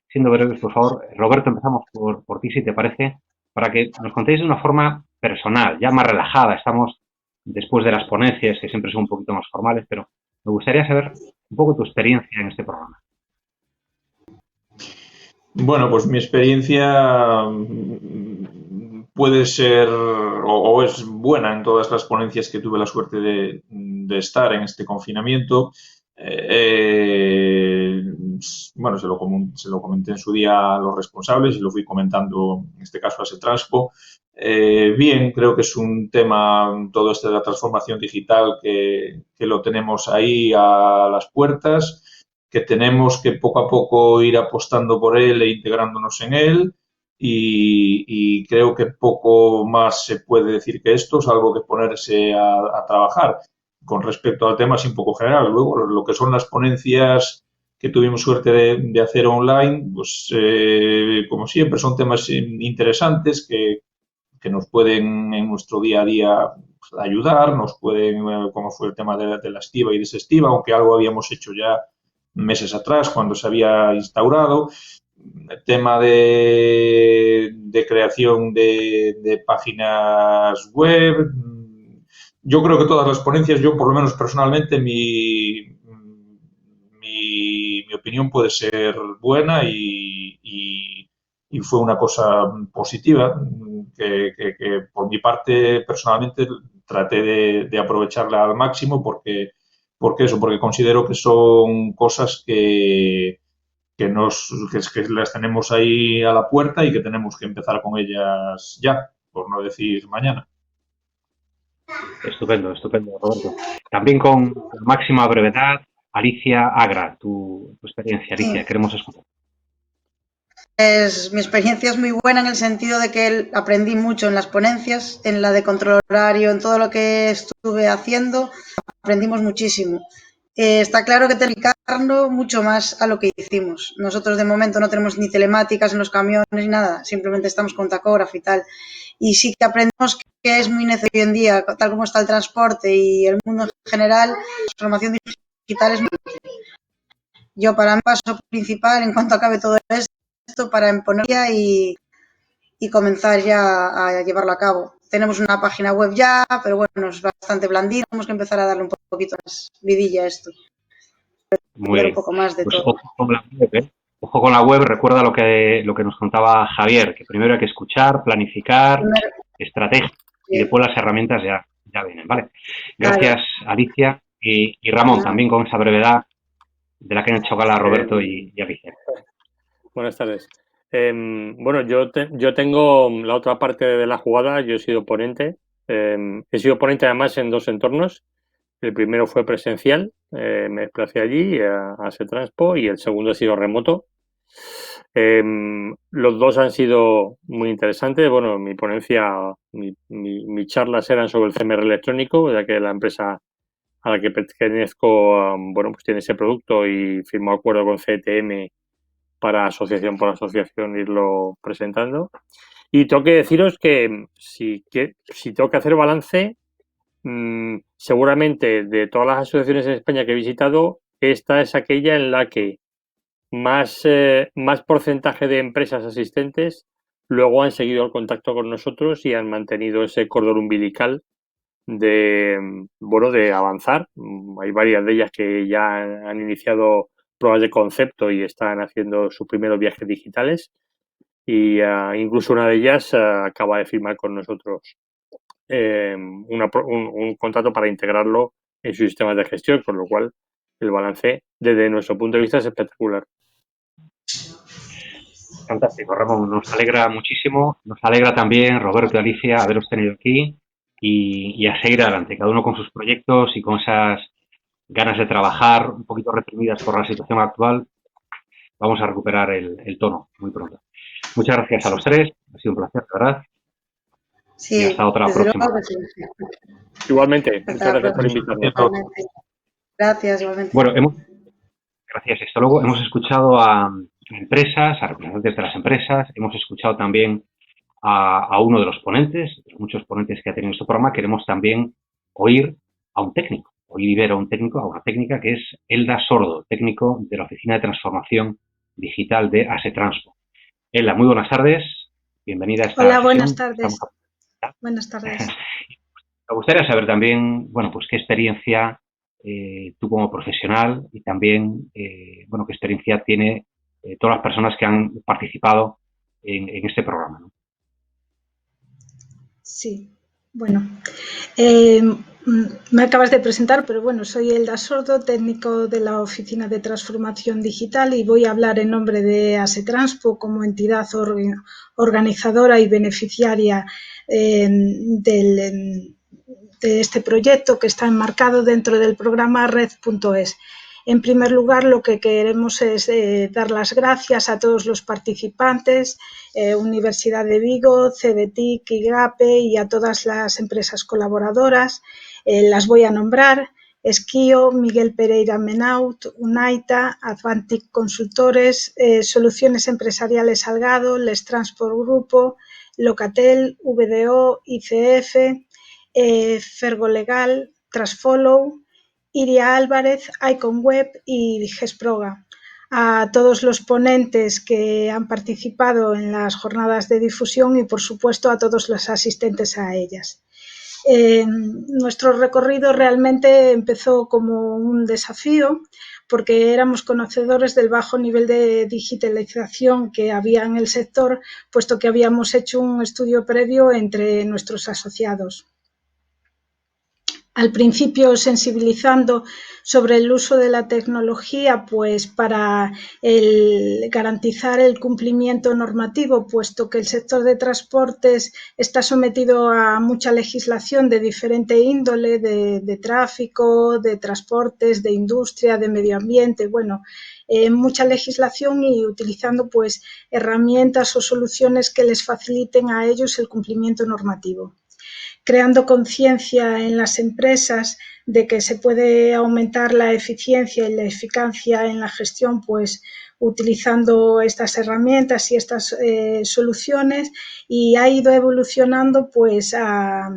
siendo breves, por favor. Roberto, empezamos por ti, si te parece, para que nos contéis de una forma personal, ya más relajada. Estamos después de las ponencias, que siempre son un poquito más formales, pero me gustaría saber un poco tu experiencia en este programa. Bueno, pues mi experiencia puede ser o es buena en todas las ponencias que tuve la suerte de estar en este confinamiento. bueno, se lo comenté en su día a los responsables y lo fui comentando, en este caso a Setranspo. Bien, creo que es un tema, todo esto de la transformación digital, que lo tenemos ahí a las puertas, que tenemos que poco a poco ir apostando por él e integrándonos en él. Y creo que poco más se puede decir que esto, salvo que ponerse a trabajar. Con respecto al tema, es un poco general. Luego, lo que son las ponencias que tuvimos suerte de hacer online, pues como siempre, son temas interesantes que nos pueden en nuestro día a día ayudar, nos pueden, como fue el tema de la estiva y desestiva, aunque algo habíamos hecho ya meses atrás cuando se había instaurado. El tema de creación de páginas web. Yo creo que todas las ponencias, yo por lo menos personalmente, mi opinión puede ser buena y fue una cosa positiva que por mi parte personalmente traté de aprovecharla al máximo porque considero que son cosas que las tenemos ahí a la puerta y que tenemos que empezar con ellas ya, por no decir mañana. Estupendo, estupendo, Roberto. También con máxima brevedad, Alicia Agra, tu experiencia, Alicia, Sí. queremos escuchar. Mi experiencia es muy buena en el sentido de que aprendí mucho en las ponencias, en la de control horario, en todo lo que estuve haciendo, aprendimos muchísimo. Está claro que tenemos que dedicarnos mucho más a lo que hicimos. Nosotros de momento no tenemos ni telemáticas en los camiones ni nada, simplemente estamos con tacógrafo y tal. Y sí que aprendemos que es muy necesario hoy en día, tal como está el transporte y el mundo en general, la transformación digital es muy necesaria. Yo para mí paso principal en cuanto acabe todo esto para ponerla y comenzar ya a llevarlo a cabo. Tenemos una página web ya, pero bueno, es bastante blandita, tenemos que empezar a darle un poquito más vidilla a esto. Muy bien. Un poco más de Pues todo. ojo con la web, ¿eh? Ojo con la web, recuerda lo que nos contaba Javier, que primero hay que escuchar, planificar, estrategia y después las herramientas ya vienen, ¿vale? Gracias, claro. Alicia y Ramón, también con esa brevedad de la que han hecho gala Roberto y Alicia. Buenas tardes. Bueno, yo tengo la otra parte de la jugada, yo he sido ponente. He sido ponente además en dos entornos. El primero fue presencial, me desplacé allí a Setranspo, y el segundo ha sido remoto. Los dos han sido muy interesantes. Bueno, mi ponencia, mis charlas eran sobre el CMR electrónico, ya que la empresa a la que pertenezco, bueno, pues tiene ese producto y firmó acuerdo con CTM para asociación por asociación irlo presentando. Y tengo que deciros que si tengo que hacer balance, seguramente de todas las asociaciones en España que he visitado, esta es aquella en la que más porcentaje de empresas asistentes luego han seguido el contacto con nosotros y han mantenido ese cordón umbilical de avanzar. Hay varias de ellas que ya han iniciado pruebas de concepto y están haciendo sus primeros viajes digitales, y incluso una de ellas acaba de firmar con nosotros un contrato para integrarlo en sus sistemas de gestión, con lo cual el balance desde nuestro punto de vista es espectacular. Fantástico, Ramón, nos alegra muchísimo, nos alegra también, Roberto y Alicia, haberos tenido aquí y a seguir adelante, cada uno con sus proyectos y con esas ganas de trabajar un poquito reprimidas por la situación actual. Vamos a recuperar el tono muy pronto. Muchas gracias a los tres, ha sido un placer, ¿verdad? Sí, y hasta otra próxima. Igualmente, muchas gracias por invitarnos. Gracias, igualmente. Bueno, gracias. Hasta luego. Hemos escuchado a empresas, a representantes de las empresas, hemos escuchado también a uno de los ponentes, de los muchos ponentes que ha tenido este programa. Queremos también oír a un técnico, oír y ver a un técnico, a una técnica que es Elda Sordo, técnico de la Oficina de Transformación Digital de Asetranspo. Elda, muy buenas tardes, bienvenida a esta Hola, sesión. buenas tardes. Buenas tardes. Me gustaría saber también, bueno, pues qué experiencia tú como profesional y también, bueno, qué experiencia tiene todas las personas que han participado en este programa, ¿no? Sí. Bueno, me acabas de presentar, pero bueno, soy Elda Sordo, técnico de la Oficina de Transformación Digital, y voy a hablar en nombre de ASETRANSPO como entidad organizadora y beneficiaria de este proyecto que está enmarcado dentro del programa Red.es. En primer lugar, lo que queremos es dar las gracias a todos los participantes, Universidad de Vigo, CBTIC, IGAPE y a todas las empresas colaboradoras. Las voy a nombrar: Esquío, Miguel Pereira Menaut, Unaita, Advantic Consultores, Soluciones Empresariales Salgado, Les Transport Grupo, Locatel, VDO, ICF, Fergolegal, Trasfollow, Iria Álvarez, Icon Web y Gesproga. A todos los ponentes que han participado en las jornadas de difusión y, por supuesto, a todos los asistentes a ellas. Nuestro recorrido realmente empezó como un desafío porque éramos conocedores del bajo nivel de digitalización que había en el sector, puesto que habíamos hecho un estudio previo entre nuestros asociados. Al principio sensibilizando sobre el uso de la tecnología, pues para garantizar el cumplimiento normativo, puesto que el sector de transportes está sometido a mucha legislación de diferente índole, de tráfico, de transportes, de industria, de medio ambiente, bueno, mucha legislación, y utilizando pues herramientas o soluciones que les faciliten a ellos el cumplimiento normativo, creando conciencia en las empresas de que se puede aumentar la eficiencia y la eficacia en la gestión, pues utilizando estas herramientas y estas soluciones, y ha ido evolucionando pues a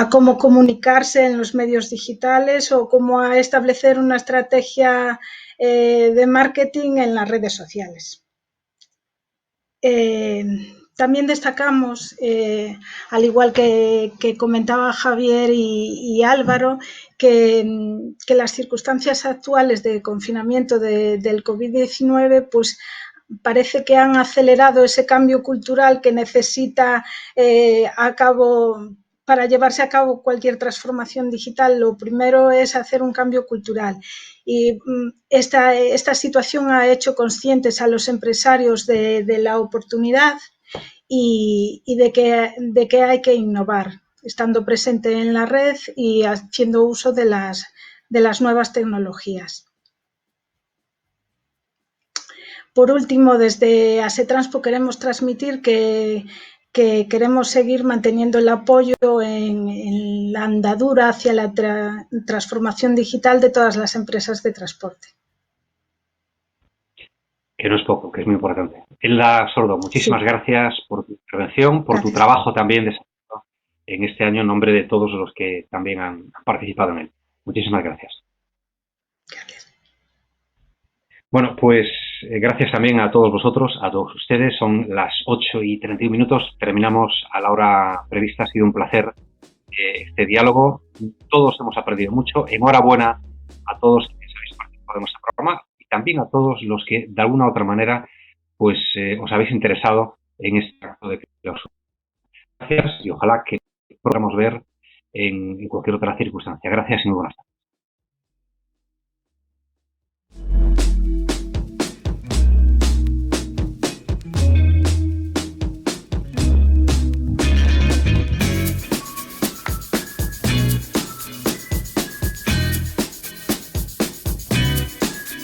cómo comunicarse en los medios digitales o cómo a establecer una estrategia de marketing en las redes sociales. También destacamos, al igual que comentaba Javier y Álvaro, que las circunstancias actuales de confinamiento del COVID-19 pues parece que han acelerado ese cambio cultural que necesita para llevarse a cabo cualquier transformación digital. Lo primero es hacer un cambio cultural. Y esta situación ha hecho conscientes a los empresarios de la oportunidad y de que hay que innovar, estando presente en la red y haciendo uso de las nuevas tecnologías. Por último, desde ASETRANSPO queremos transmitir que queremos seguir manteniendo el apoyo en la andadura hacia la transformación digital de todas las empresas de transporte. Que no es poco, que es muy importante. Elda Sordo, muchísimas gracias por tu intervención, por tu trabajo también desarrollado en este año en nombre de todos los que también han participado en él. Muchísimas gracias. Gracias. Bueno, pues gracias también a todos vosotros, a todos ustedes. Son las 8:31. Terminamos a la hora prevista. Ha sido un placer este diálogo. Todos hemos aprendido mucho. Enhorabuena a todos quienes habéis participado en nuestro programa y también a todos los que de alguna u otra manera pues os habéis interesado en este acto de clausura. Gracias y ojalá que podamos ver en cualquier otra circunstancia. Gracias y muy buenas tardes.